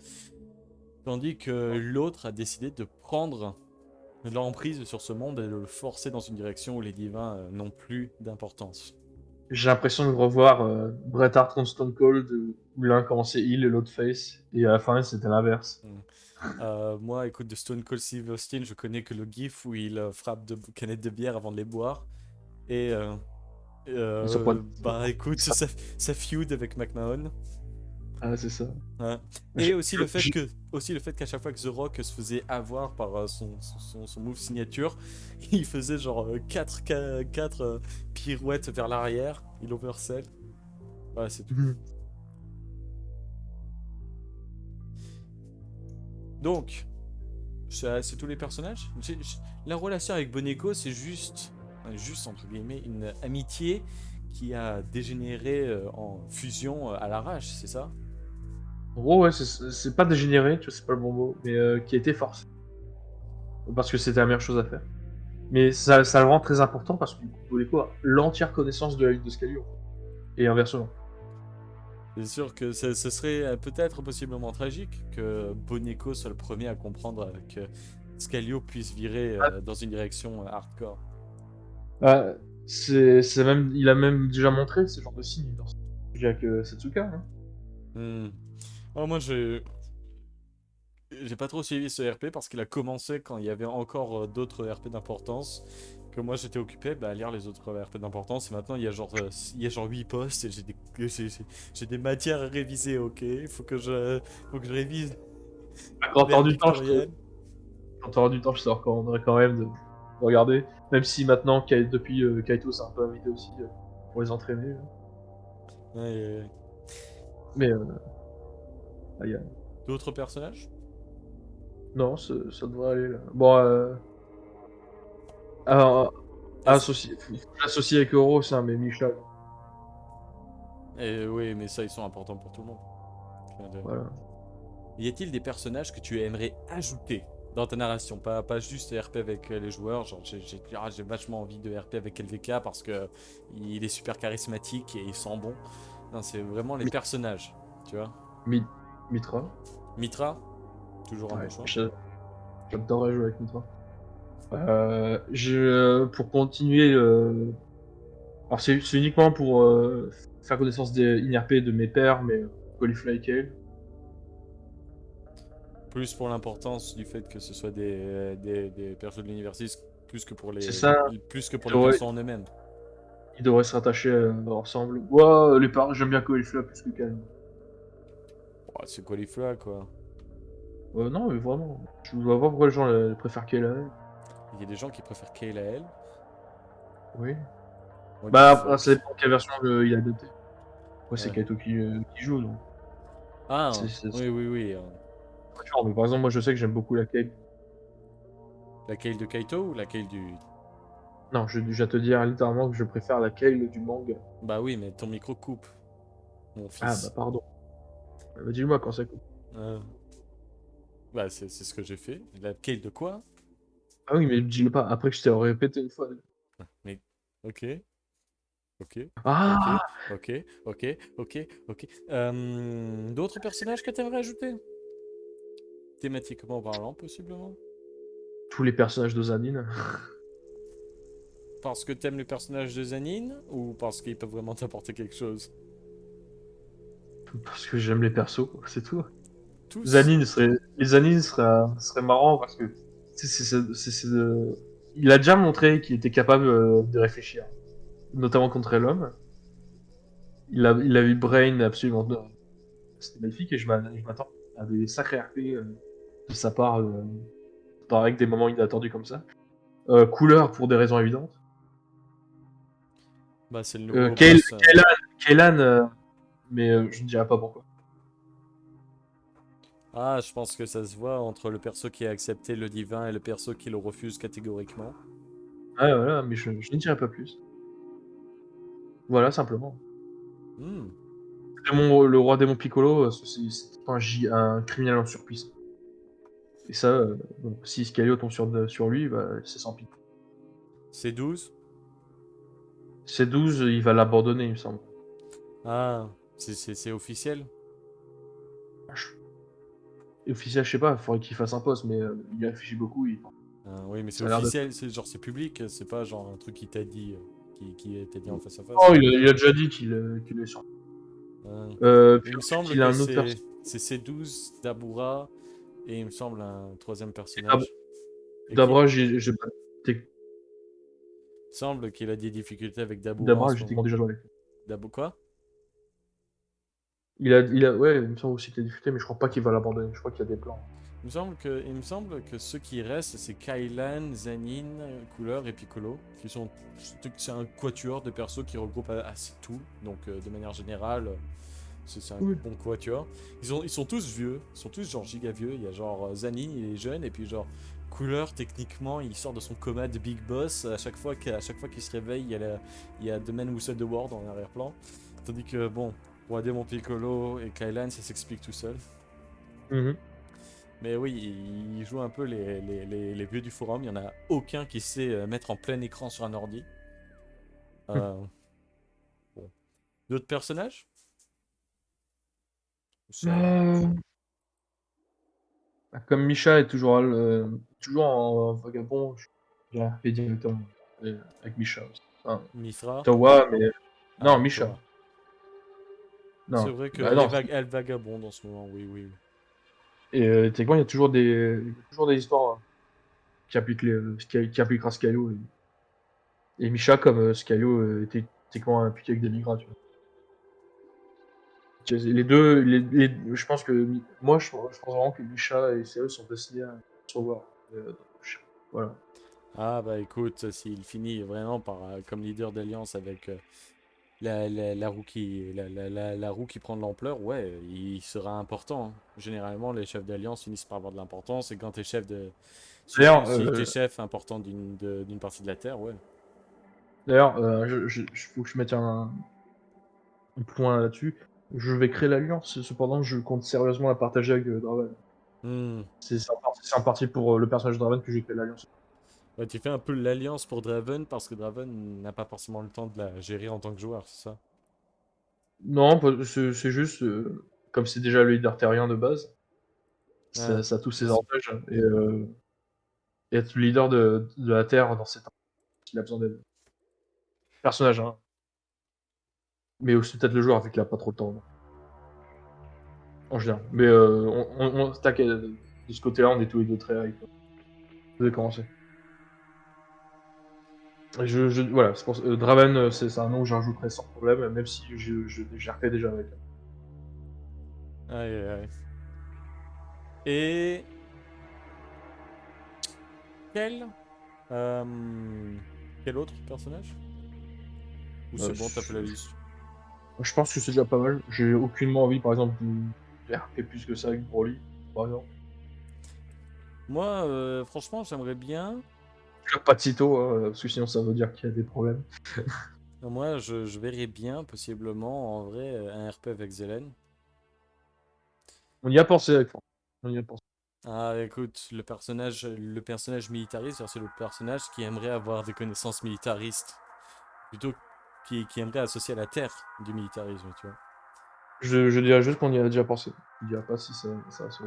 tandis que l'autre a décidé de prendre l'emprise sur ce monde et de le forcer dans une direction où les divins n'ont plus d'importance. J'ai l'impression de revoir Bret Hart contre Stone Cold, où l'un commençait heel et l'autre face, et à la fin, c'était l'inverse. Mm. Moi, écoute, de Stone Cold Steve Austin, je connais que le gif où il frappe de canettes de bière avant de les boire. Et Ils sont pas... bah écoute, ça feud avec McMahon. Ah, c'est ça. Hein. Je- Et aussi le fait je- que aussi le fait qu'à chaque fois que The Rock se faisait avoir par son move signature, il faisait genre 4 pirouettes vers l'arrière, il oversell. Ouais, c'est tout. Mhm. Donc, c'est tous les personnages. La relation avec Boneko, c'est juste entre guillemets, une amitié qui a dégénéré en fusion à l'arrache, c'est ça? En gros, ouais, c'est pas dégénéré, tu vois, c'est pas le bon mot, mais qui a été forcé. Parce que c'était la meilleure chose à faire. Mais ça le rend très important parce que du coup, Boleko a l'entière connaissance de la lutte de Scalio, en fait. Et inversement. C'est sûr que ce serait peut-être possiblement tragique que Boneko soit le premier à comprendre que Scalio puisse virer dans une direction hardcore. Ah, il a même déjà montré ce genre de signe dans son sujet avec Setsuka, hein. Hmm. Oh, moi, j'ai pas trop suivi ce RP parce qu'il a commencé quand il y avait encore d'autres RP d'importance. Que moi j'étais occupé à lire les autres RP d'importance. Et maintenant il y a genre 8 postes et j'ai des matières à réviser, ok? Faut que je révise Quand l'ère t'auras du temps, victorienne. je te recommanderais quand même de regarder. Même si maintenant, depuis Kaito s'est un peu invité aussi pour les entraîner, hein. Ouais, ouais, ouais. Mais ah, D'autres personnages? non, ça devrait aller là. Bon, alors, Est-ce- faut que j'associe avec Euro, c'est un mais Michelin. Oui, mais ça ils sont importants pour tout le monde. Clin d'œil. Voilà. Y a-t-il des personnages que tu aimerais ajouter dans ta narration? Pas juste RP avec les joueurs, genre j'ai vachement envie de RP avec LVK parce que il est super charismatique et il sent bon. Non, c'est vraiment les Mi- personnages, tu vois. Mitra. Mitra, toujours un bon Ouais, choix. j'adorerais jouer avec Mitra. Pour continuer, alors c'est uniquement pour faire connaissance des INRP de mes pairs, mais Caulifla et Kale. Plus pour l'importance du fait que ce soit des persos de l'univers 6, C'est ça, plus que pour ils les devraient, persos en eux-mêmes. ils devraient se rattacher ensemble. Ouais, les parts, j'aime bien Caulifla plus que Kale. Oh, c'est quoi les flas, quoi? Non, mais vraiment, je vois pas pourquoi les gens préfèrent Kale à elle. Il y a des gens qui préfèrent Kayla à elle. Oui. Moi qui Bah, f- après, ça dépend de quelle version il a adapté. Ouais, c'est Ouais. Kaito qui joue, donc Ah, c'est oui, oui, oui. pas différent. Mais par exemple, moi je sais que j'aime beaucoup la Kale. La Kale de Kaito ou la Kale du... Non, je vais déjà te dire littéralement que je préfère la Kale du manga. Bah oui, mais ton micro coupe, mon Ah, bah fils. pardon. Bah, dis-moi quand ça coupe. Euh, Bah c'est ce que j'ai fait. La Kale de quoi? Ah oui, mais dis-le pas, après que je t'ai répété une fois. Mais, ok. Ok, ok, Ah, ok, ok, ok, ok. D'autres personnages que t'aimerais ajouter? Thématiquement parlant, possiblement? tous les personnages de Zanine. Parce que t'aimes les personnages de Zanine ou parce qu'ils peuvent vraiment t'apporter quelque chose? Parce que j'aime les persos, quoi, c'est tout. Tous? Zanine serait, les Zanine serait marrant parce que il a déjà montré qu'il était capable de réfléchir, notamment contre l'homme. Il a eu Brain absolument. C'était magnifique et je m'attends à des sacrés RP de sa part, avec des moments inattendus comme ça. Couleur pour des raisons évidentes. Bah, c'est le Euh, nouveau Kayl- boss. Kaylan, Kaylan, mais je ne dirais pas pourquoi. Ah, je pense que ça se voit entre le perso qui a accepté le divin et le perso qui le refuse catégoriquement. Ouais, voilà, mais je ne dirais pas plus. Voilà, simplement. Hmm. Le roi démon Piccolo, c'est un criminel en surpuissance. Et ça, bon, si Scalio tombe sur lui, bah, c'est sans pitié. C'est 12. C12, il va l'abandonner, il me semble. Ah, c'est officiel? Et officiel, je sais pas, il faudrait qu'il fasse un poste, mais il y réfléchit beaucoup. Ah, oui, mais c'est Ça a l'air d'être. officiel, c'est genre c'est public, c'est pas genre un truc qui t'a dit, qui t'a dit en face à Oh, face. il a déjà dit qu'il est sur. Euh, il Puis me ensuite, semble il a que un autre perso. c'est C12, Dabura, et il me semble un troisième Et Dab- personnage. Et qui? Dabra, j'ai pas. Il me semble qu'il a des difficultés avec Dabura en Dabra, ce j'ai moment. déjà joué avec lui. Dabu quoi? Ouais, il me semble aussi qu'il a discuté, mais je crois pas qu'il va l'abandonner. Je crois qu'il y a des plans. Il me semble que ceux qui restent, c'est Kailan, Zanin, Couleur et Piccolo, qui sont, c'est un quatuor de persos qui regroupe assez tout. Donc, de manière générale, c'est un Oui. bon quatuor. Ils sont tous vieux, ils sont tous genre giga vieux. Il y a genre Zanin, il est jeune, et puis genre Couleur, techniquement, il sort de son coma de Big Boss. À chaque fois qu'il se réveille, il y a The Man Who Set the World en arrière-plan. Tandis que, bon, Roi Démon Piccolo et Kailan, ça s'explique tout seul. Mhm. Mais oui, ils jouent un peu les vieux du forum. Il n'y en a aucun qui sait mettre en plein écran sur un ordi. Euh, bon. D'autres personnages? Ça va. Euh, Comme Misha est toujours en vagabond, j'ai fait directement avec Misha aussi. Enfin, Mithra? Tawa, mais. Non, Ah, Misha. toi. C'est Non. vrai Bah qu'elle non. elle vagabonde en ce moment, oui, oui. Et techniquement, il y a toujours des histoires qui appliquera Skylo. Et Misha, comme Skylo était techniquement impliqué avec des migrants, tu vois. Les deux, je pense que je pense vraiment que Misha et Skylo sont destinés à se revoir. Voilà. Ah bah écoute, s'il finit vraiment par comme leader d'alliance avec la roue la roue qui prend de l'ampleur, ouais, il sera important, hein. Généralement, les chefs d'alliance finissent par avoir de l'importance, et quand t'es chef de... D'ailleurs, Si t'es chef important d'une partie de la Terre, ouais. faut que je mette un point là-dessus. Je vais créer l'alliance, cependant, je compte sérieusement la partager avec Draven. Hmm. C'est un parti pour le personnage de Draven que j'ai créé l'alliance. Ouais, tu fais un peu l'alliance pour Draven parce que Draven n'a pas forcément le temps de la gérer en tant que joueur, c'est ça? Non, c'est juste, comme c'est déjà le leader terrien de base, Ah, ça a tous ses c'est- avantages. Et être le leader de la Terre dans ces temps, il a besoin d'aide. Personnage, hein. Mais aussi peut-être le joueur, vu qu'il a pas trop le temps, en général. Mais t'inquiète, de ce côté-là, on est tous les deux très hype. Je vais commencer. Voilà, c'est pour Draven, c'est un nom que j'ajouterai sans problème, même si j'ai refait déjà avec. Aïe, aïe, aïe. Et quel, euh, quel autre personnage? Ou c'est Euh, bon, t'as fait la je, liste? je pense que c'est déjà pas mal. J'ai aucunement envie, par exemple, de RP plus que ça avec Broly, par exemple. Moi, franchement, j'aimerais bien. Pas de Sito, hein, parce que sinon ça veut dire qu'il y a des problèmes. Moi, je verrais bien, possiblement, en vrai, un RP avec Zelen. On y a pensé avec Franck. On y a pensé. Ah, écoute, le personnage militariste, c'est le personnage qui aimerait avoir des connaissances militaristes. Plutôt. qui aimerait associer à la Terre du militarisme, tu vois. Je dirais juste qu'on y a déjà pensé. Je dirais pas si ça se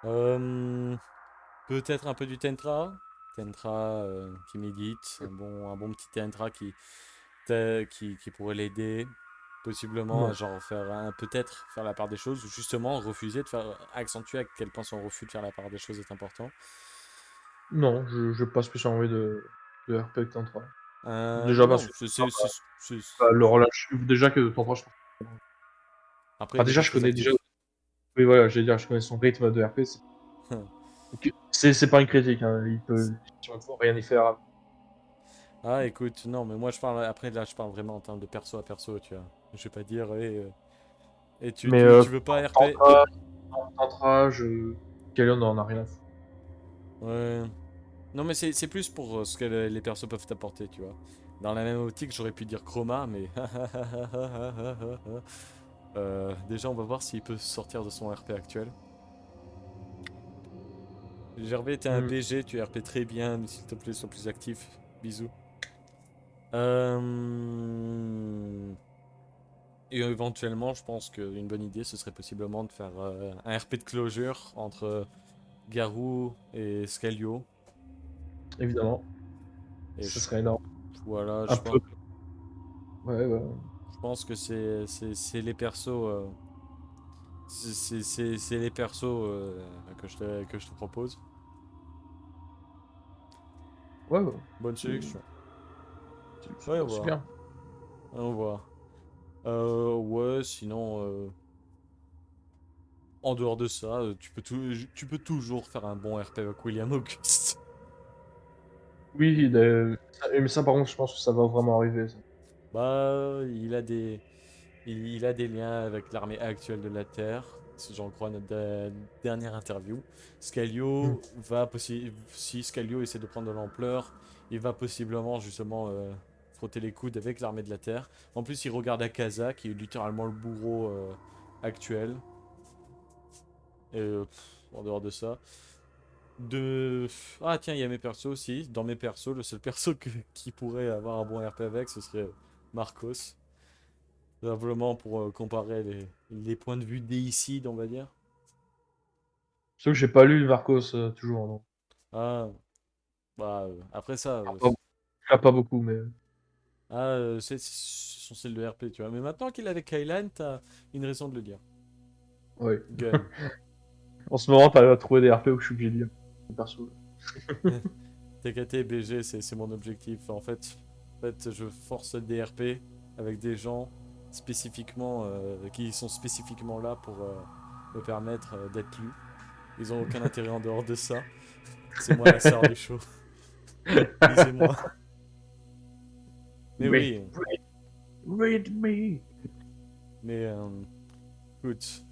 Euh, Peut-être un peu du Tentra. Tentra qui médite, un bon petit Tentra qui pourrait l'aider. Possiblement, Non, à genre peut-être faire la part des choses, ou justement refuser de faire, accentuer à quel point son refus de faire la part des choses est important. non, je pas spécialement envie de RP avec Tantra. Déjà parce Non, que c'est- le relâche. Déjà que Tantra, je trouve. après Enfin, il est déjà, pas je très connais déjà. actif. Oui, voilà, j'allais dire, je connais son rythme de RP. Donc, c'est pas une critique, hein. Il peut, si on peut rien y faire. Ah, écoute, non, mais moi je parle, après là, je parle vraiment en termes de perso à perso, tu vois. Je vais pas dire, et Mais tu veux pas RP? Tantra, Tantra, Kalion n'en a rien à foutre. Ouais. Non, mais c'est plus pour ce que les persos peuvent t'apporter, tu vois. Dans la même optique, j'aurais pu dire Chroma, mais. Déjà, on va voir s'il peut sortir de son RP actuel. Gervais, t'es un Hmm. BG, tu RP très bien, s'il te plaît, sois plus actif. Bisous. Euh... Et éventuellement, je pense qu'une bonne idée, ce serait possiblement de faire un RP de closure entre Garou et Scalio. Évidemment. Et Ce serait énorme. voilà, Un peu. Ouais, ouais. je pense que c'est les persos. C'est les persos que je te propose. Ouais, ouais. Bonne C'est sélection. Ouais, on c'est voit. bien. On voit. Ouais, sinon, en dehors de ça, tu peux toujours faire un bon RP avec William Auguste. Oui, mais ça, par contre, je pense que ça va vraiment arriver, ça. Bah, il a des liens avec l'armée actuelle de la Terre, si j'en crois notre dernière interview. Hmm. Si Scalio essaie de prendre de l'ampleur, il va possiblement justement frotter les coudes avec l'armée de la Terre. En plus, il regarde Akaza, qui est littéralement le bourreau actuel. Et en dehors de ça. Ah tiens, il y a mes persos aussi. Dans mes persos, le seul perso qui pourrait avoir un bon RP avec, ce serait Marcos. Simplement pour comparer les points de vue déicides, on va dire. Sauf que j'ai pas lu Marcos, toujours, non. Ah, bah, après ça, Pas, pas beaucoup, mais... c'est son style de RP, tu vois. Mais maintenant qu'il est avec Kaylan, t'as une raison de le dire. Ouais. Gun. En ce moment, t'as trouvé des RP où je suis obligé de lire. Perso. TKT, BG, c'est mon objectif. En fait, je force le DRP avec des gens spécifiquement qui sont spécifiquement là pour me permettre d'être lu. Ils ont aucun intérêt en dehors de ça. C'est moi la star du show. Lisez-moi. Mais Read, oui, read me. mais écoute.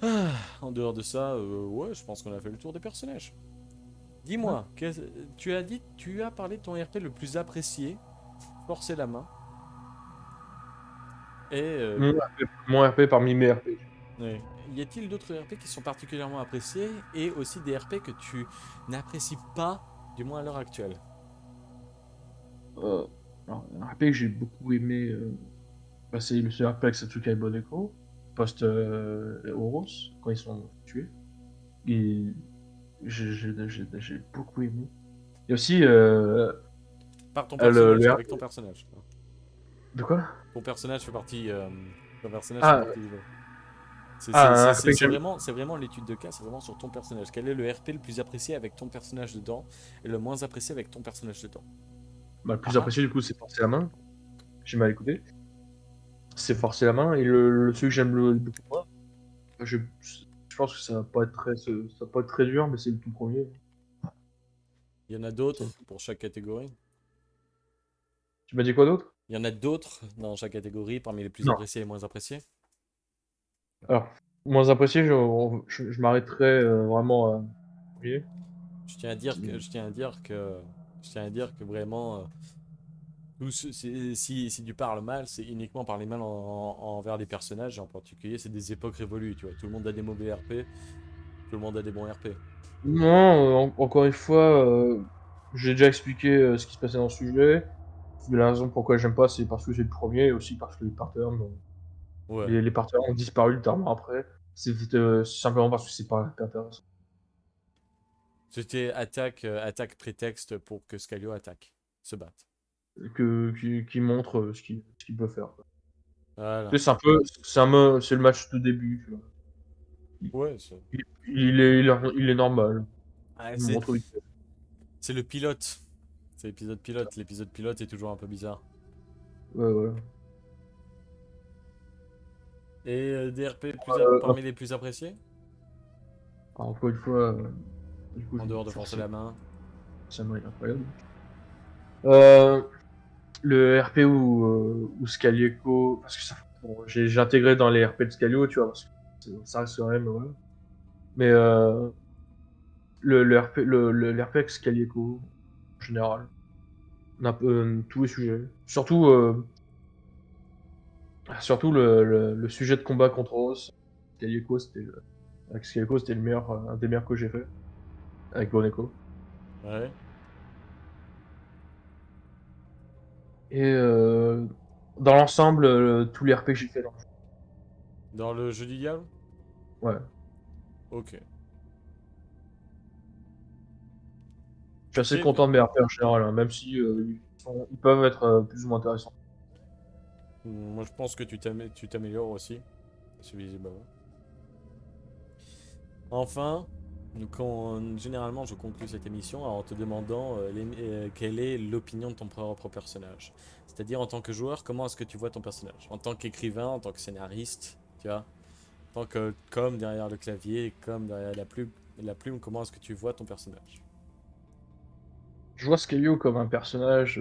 Ah, en dehors de ça, ouais, je pense qu'on a fait le tour des personnages. Ouais. Dis-moi, tu as parlé de ton RP le plus apprécié, forcer la main, et Mon RP parmi mes RP. ouais. Y a-t-il d'autres RP qui sont particulièrement appréciés et aussi des RP que tu n'apprécies pas, du moins à l'heure actuelle? Euh, alors, un RP que j'ai beaucoup aimé, bah, c'est le RP avec Satsuki et Boneko, post Oros, quand ils sont tués. Et j'ai beaucoup aimé. Il y a aussi Par ton le personnage, avec RP. ton personnage. De quoi? Ton personnage fait partie, ton personnage fait Ah, partie du lot. un RP que j'aime. C'est vraiment l'étude de cas, c'est vraiment sur ton personnage. Quel est le RP le plus apprécié avec ton personnage dedans et le moins apprécié avec ton personnage dedans? Bah, le Ah plus ah. apprécié, du coup, c'est Forcer la main. J'ai mal écouté. C'est Forcer la main. Et celui que j'aime le beaucoup moins, je pense que ça va pas être ça va pas être très dur, mais c'est le tout premier. Il y en a C'est- d'autres pour chaque catégorie. Tu m'as dit quoi d'autre? Il y en a d'autres dans chaque catégorie, parmi les plus Non. appréciés et les moins appréciés. Alors, moins apprécié, je m'arrêterai vraiment à premier. Je tiens à dire que vraiment, si tu parles mal, c'est uniquement parler mal envers des personnages, et en particulier, c'est des époques révolues, tu vois. Tout le monde a des mauvais RP, tout le monde a des bons RP. Non, encore une fois, j'ai déjà expliqué ce qui se passait dans le sujet. La raison pourquoi j'aime pas, c'est parce que c'est le premier et aussi parce que les patterns, Ouais. les patterns ont disparu littéralement après. C'est simplement parce que c'est pas intéressant. C'était attaque prétexte pour que Scalio attaque, se batte. Qui montre ce qu'il peut faire, quoi. Voilà. Tu sais, c'est le match de début, tu vois. Ouais, c'est Il est normal. ah, Il montre vite fait. c'est le pilote. C'est l'épisode pilote. L'épisode pilote est toujours un peu bizarre. Ouais, ouais. Et DRP Euh, parmi les plus appréciés? Alors, encore une fois, du coup, En je vais dehors de forcer forcer. la main. Ça m'est incroyable. Euh, le RP ou Scalieco, parce que bon, j'ai intégré dans les RP de Scalio, tu vois, parce que ça reste quand même, voilà. Mais le RP, le RP avec Scalieco, en général, on a un peu tous les sujets. Surtout le sujet de combat contre Rose. Scalieco, avec Scalieco, c'était le meilleur, un des meilleurs que j'ai fait, avec Boneko. Ouais. Et dans l'ensemble, tous les RP que j'ai fait dans le jeu. Dans le jeu du diable? Ouais. Ok. Je suis assez content de mes RP en général, hein, même si ils peuvent être plus ou moins intéressants. Moi, je pense que tu t'améliores aussi. C'est visible. Enfin, généralement, je conclue cette émission en te demandant quelle est l'opinion de ton propre personnage. C'est-à-dire, en tant que joueur, comment est-ce que tu vois ton personnage? En tant qu'écrivain, en tant que scénariste, tu vois? En tant que comme derrière le clavier, comme derrière la plume, comment est-ce que tu vois ton personnage? Je vois Skelio comme un personnage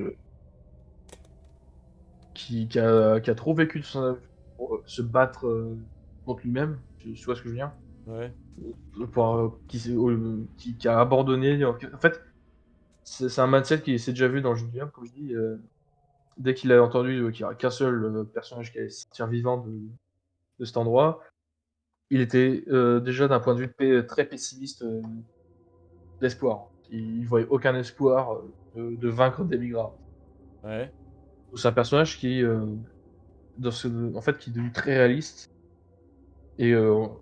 qui a trop vécu de pour se battre contre lui-même, tu vois ce que je veux dire? Ouais, Qui a abandonné. En fait, c'est un mindset qui s'est déjà vu dans le jeu vidéo, comme je dis. Dès qu'il a entendu qu'il n'y aurait qu'un seul personnage qui allait sortir vivant de cet endroit, il était déjà d'un point de vue très pessimiste d'espoir. Il voyait aucun espoir de vaincre Demigra. ouais. C'est un personnage en fait, qui est devenu très réaliste. Et en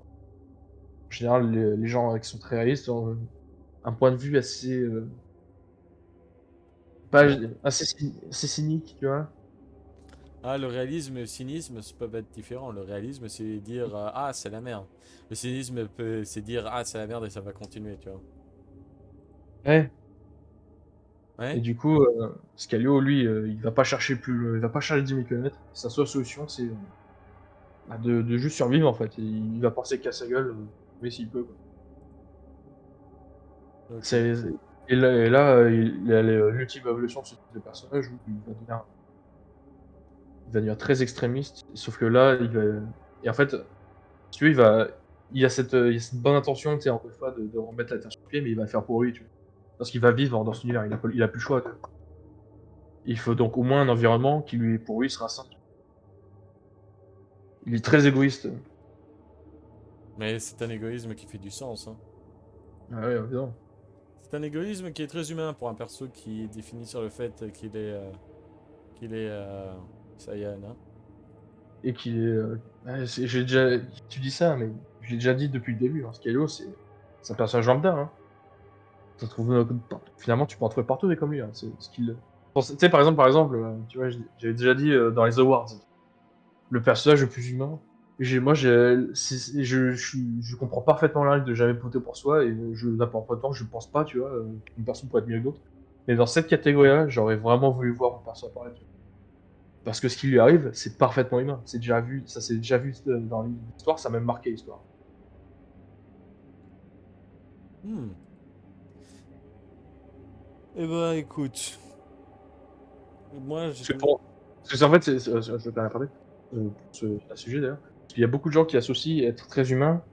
général, les gens qui sont très réalistes ont un point de vue pas, assez cynique, tu vois. Ah, le réalisme et le cynisme, ça peuvent être différents. Le réalisme, c'est dire ah, c'est la merde. Le cynisme, c'est dire ah, c'est la merde et ça va continuer, tu vois. Ouais. Et Ouais? du coup, Scalio, lui, il va pas chercher 10 000 km. Sa seule solution, c'est de juste survivre, en fait. Il va penser qu'à sa gueule, mais s'il peut, quoi. Ok. C'est, et là, il a l'ultime évolution de ce type de personnage où il va devenir très extrémiste. Sauf que là, et en fait, si tu veux, il y a cette bonne intention, tu sais, encore une fois, de remettre la terre sur pied, mais il va le faire pour lui, tu vois. Parce qu'il va vivre dans cet univers, il a plus le choix, tu vois. Il faut donc au moins un environnement qui, pour lui, sera sain. Il est très égoïste. Mais c'est un égoïsme qui fait du sens, hein. Ah ouais, évidemment. C'est un égoïsme qui est très humain pour un perso qui est défini sur le fait qu'il est Saiyan, hein. Et qu'il est. Ouais, tu dis ça, mais j'ai déjà dit depuis le début, hein, Skylo, c'est un personnage lambda, hein. Finalement, tu peux en trouver partout des comme lui, hein. C'est ce qu'il. Tu sais, par exemple, tu vois, j'avais déjà dit dans les Awards, le personnage le plus humain. Moi, je comprends parfaitement la règle de jamais voter pour soi et n'importe quoi de temps, je pense pas, tu vois, une personne pourrait être mieux que d'autres. Mais dans cette catégorie-là, j'aurais vraiment voulu voir mon perso apparaître, tu vois. Parce que ce qui lui arrive, c'est parfaitement humain. C'est déjà vu, ça s'est déjà vu dans l'histoire, ça a même marqué l'histoire. Hmm. Eh ben, écoute, moi j'ai Parce que, toujours. en fait, je vais pas parler pour à ce sujet d'ailleurs. Parce qu'il y a beaucoup de gens qui associent être très humain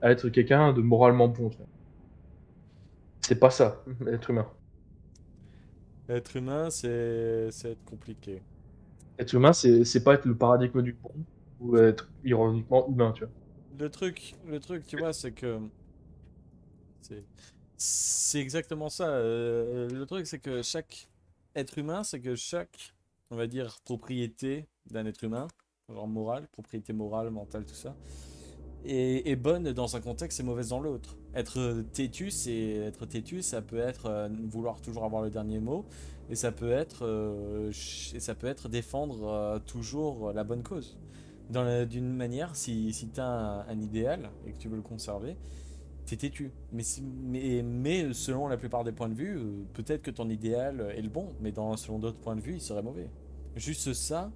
à être quelqu'un de moralement bon, tu vois. C'est pas ça, être humain. Être humain, c'est être compliqué. Être humain, c'est pas être le paradigme du bon ou être ironiquement humain, tu vois. Le truc, tu vois, c'est que c'est c'est exactement ça. Le truc, c'est que chaque être humain, c'est que chaque on va dire, propriété d'un être humain, genre morale, propriété morale, mentale, tout ça, est bonne dans un contexte et mauvaise dans l'autre. Être têtu, ça peut être vouloir toujours avoir le dernier mot, et ça peut être défendre toujours la bonne cause. D'une manière, si tu as un idéal et que tu veux le conserver, t'es têtu. Mais selon la plupart des points de vue, peut-être que ton idéal est le bon, mais selon d'autres points de vue, il serait mauvais. Juste ça,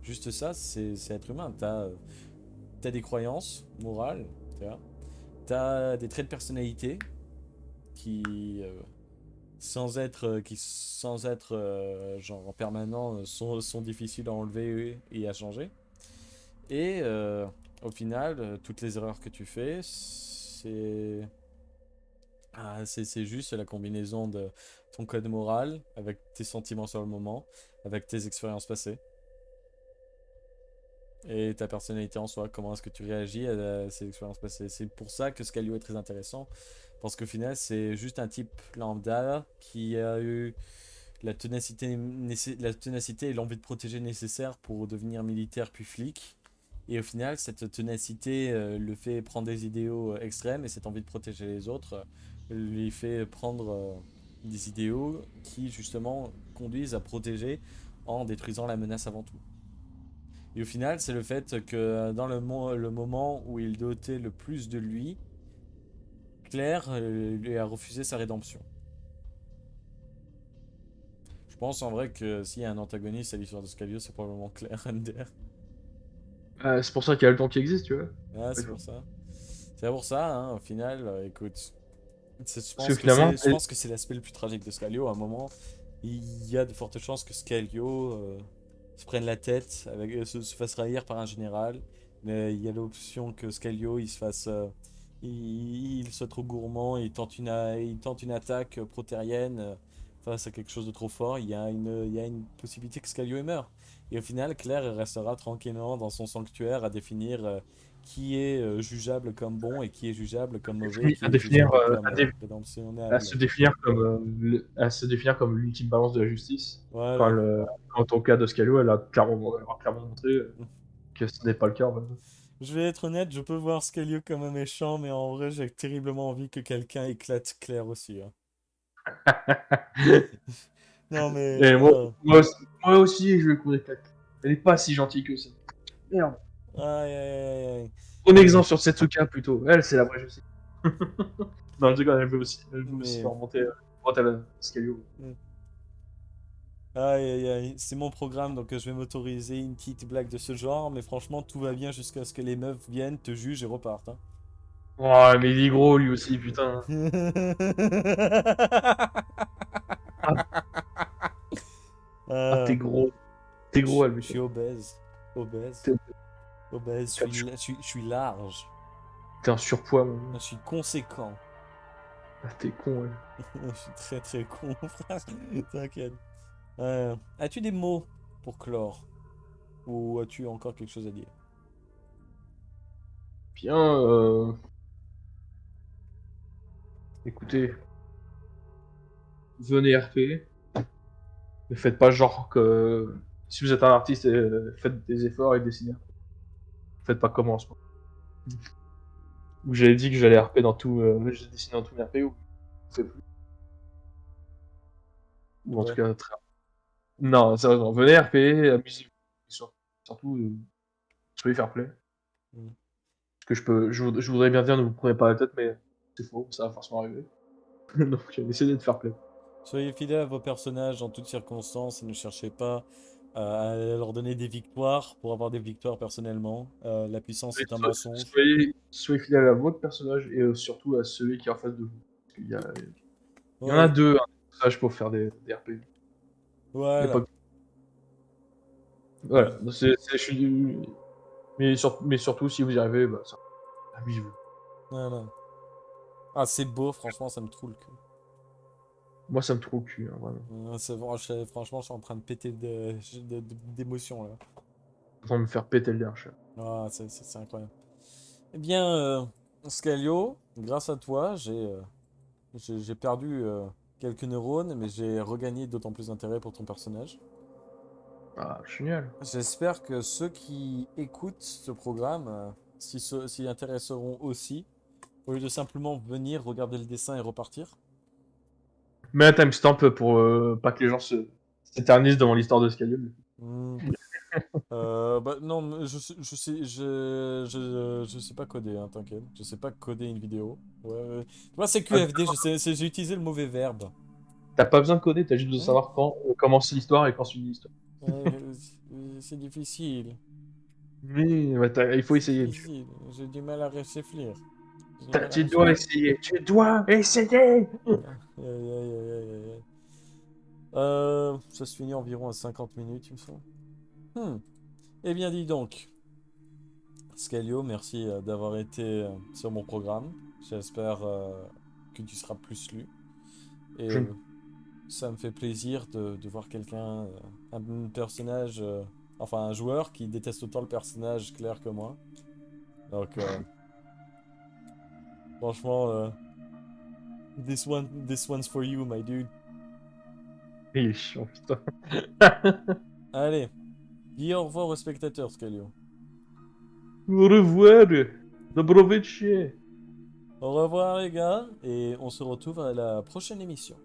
juste ça, c'est être humain. T'as des croyances morales, tu vois. T'as des traits de personnalité qui, sans être genre en permanent, sont difficiles à enlever et à changer. Et au final, toutes les erreurs que tu fais, c'est juste la combinaison de ton code moral avec tes sentiments sur le moment, avec tes expériences passées et ta personnalité en soi. Comment est-ce que tu réagis à ces expériences passées? C'est pour ça que Scalio est très intéressant. Parce qu'au final, c'est juste un type lambda qui a eu la ténacité et l'envie de protéger nécessaire pour devenir militaire puis flic. Et au final, cette ténacité le fait prendre des idéaux extrêmes et cette envie de protéger les autres lui fait prendre des idéaux qui justement conduisent à protéger en détruisant la menace avant tout. Et au final, c'est le fait que dans le moment où il dotait le plus de lui, Claire lui a refusé sa rédemption. Je pense en vrai que s'il y a un antagoniste à l'histoire de Scalio, c'est probablement Claire Ender. C'est pour ça qu'il y a le temps qui existe, tu vois. Ah, c'est pour ça. C'est pour ça, hein, au final, écoute. Parce que finalement, Je pense que c'est l'aspect le plus tragique de Scalio. À un moment, il y a de fortes chances que Scalio se prenne la tête, se fasse trahir par un général. Mais il y a l'option que Scalio il se fasse. Il soit trop gourmand, il tente une attaque protérienne face à quelque chose de trop fort. Il y a une possibilité que Scalio meure. Et au final, Claire elle restera tranquillement dans son sanctuaire à définir qui est jugeable comme bon et qui est jugeable comme mauvais, qui à est définir, jugeable comme rédemptionnable. à se définir comme l'ultime balance de la justice. Quand, Voilà. quand ton cas de Scalio, elle a clairement montré que ce n'est pas le cas. En fait. Je vais être honnête, je peux voir Scalio comme un méchant, mais en vrai, j'ai terriblement envie que quelqu'un éclate Claire aussi, hein. Non, mais... Et moi aussi, je vais courir claque. Elle est pas si gentille que ça. Merde. Aïe, aïe, aïe, aïe. Bon Mais... exemple sur Setsuka plutôt. Elle, c'est la vraie justice. Non, je déconne, elle veut aussi Mais... faire remonter la Scalio. Aïe, aïe, aïe. C'est mon programme, donc je vais m'autoriser une petite blague de ce genre, mais franchement, tout va bien jusqu'à ce que les meufs viennent, te jugent et repartent, hein. Oh, mais il est gros lui aussi, putain. Ah, t'es Ah, gros. T'es gros, elle, je putain. suis obèse. Obèse. T'es Obèse, je suis large. t'es un surpoids, mon Je suis conséquent. Ah, t'es con, elle. Je suis très très con, frère. T'inquiète. As-tu des mots pour clore? Ou as-tu encore quelque chose à dire? Bien, écoutez, venez RP, mais faites pas genre que si vous êtes un artiste, faites des efforts et dessinez. Faites pas comme en ce moment. Où j'avais dit que j'allais RP dans tout, j'ai dessiné dans tous mes RP, ou je fais plus. Ou en tout Ouais. cas, très. Non, sérieusement, venez RP, amusez-vous. Surtout, soyez fair play. Mm. Parce que je voudrais bien dire ne vous prenez pas la tête, mais c'est faux, ça va forcément arriver. Donc, essayez de fair play. Soyez fidèles à vos personnages en toutes circonstances et ne cherchez pas à leur donner des victoires pour avoir des victoires personnellement. La puissance est un mensonge. Soyez fidèle à votre personnage et surtout à celui qui est en face de vous. Parce il y en a Ouais, deux, hein, personnages pour faire des RP. Il y a pas voilà. que... Ouais, Voilà. Je suis... mais surtout, si vous y arrivez, bah, ça... amusez-vous. voilà. Ah, c'est beau, franchement, ça me trouve le cul. Moi, ça me trouve le cul, hein, vraiment. Franchement, je suis en train de péter d'émotion là. En train de me faire péter le derche. Ah, c'est incroyable. Eh bien, Scalio, grâce à toi, j'ai perdu quelques neurones, mais j'ai regagné d'autant plus d'intérêt pour ton personnage. Ah, génial. J'espère que ceux qui écoutent ce programme s'y intéresseront aussi, au lieu de simplement venir regarder le dessin et repartir. Mets un timestamp pour pas que les gens s'éternisent devant l'histoire de Skyrim. Hmm. Bah non, mais je sais pas coder, hein, t'inquiète. Je sais pas coder une vidéo. Ouais. Moi, c'est Ah, QFD, j'ai utilisé le mauvais verbe. t'as pas besoin de coder, t'as juste besoin de Ouais, savoir quand commence l'histoire et quand finit l'histoire. c'est difficile. Mais ouais, il faut C'est essayer, monsieur. difficile. J'ai du mal à réfléchir. J'ai du mal à Tu dois réfléchir. essayer, tu dois essayer. Aïe, aïe, aïe, aïe, aïe, aïe. Ça se finit environ à 50 minutes, il me semble. Hmm. Eh bien, dis donc, Scalio, merci d'avoir été sur mon programme. J'espère que tu seras plus lu. Et Je... ça me fait plaisir de voir quelqu'un, un personnage, enfin un joueur qui déteste autant le personnage clair que moi. Donc, franchement, this one's for you, my dude. Il est chiant, putain. Allez, dis au revoir aux spectateurs, Scalio. Au revoir, Dobrovici. Au revoir, les gars, et on se retrouve à la prochaine émission.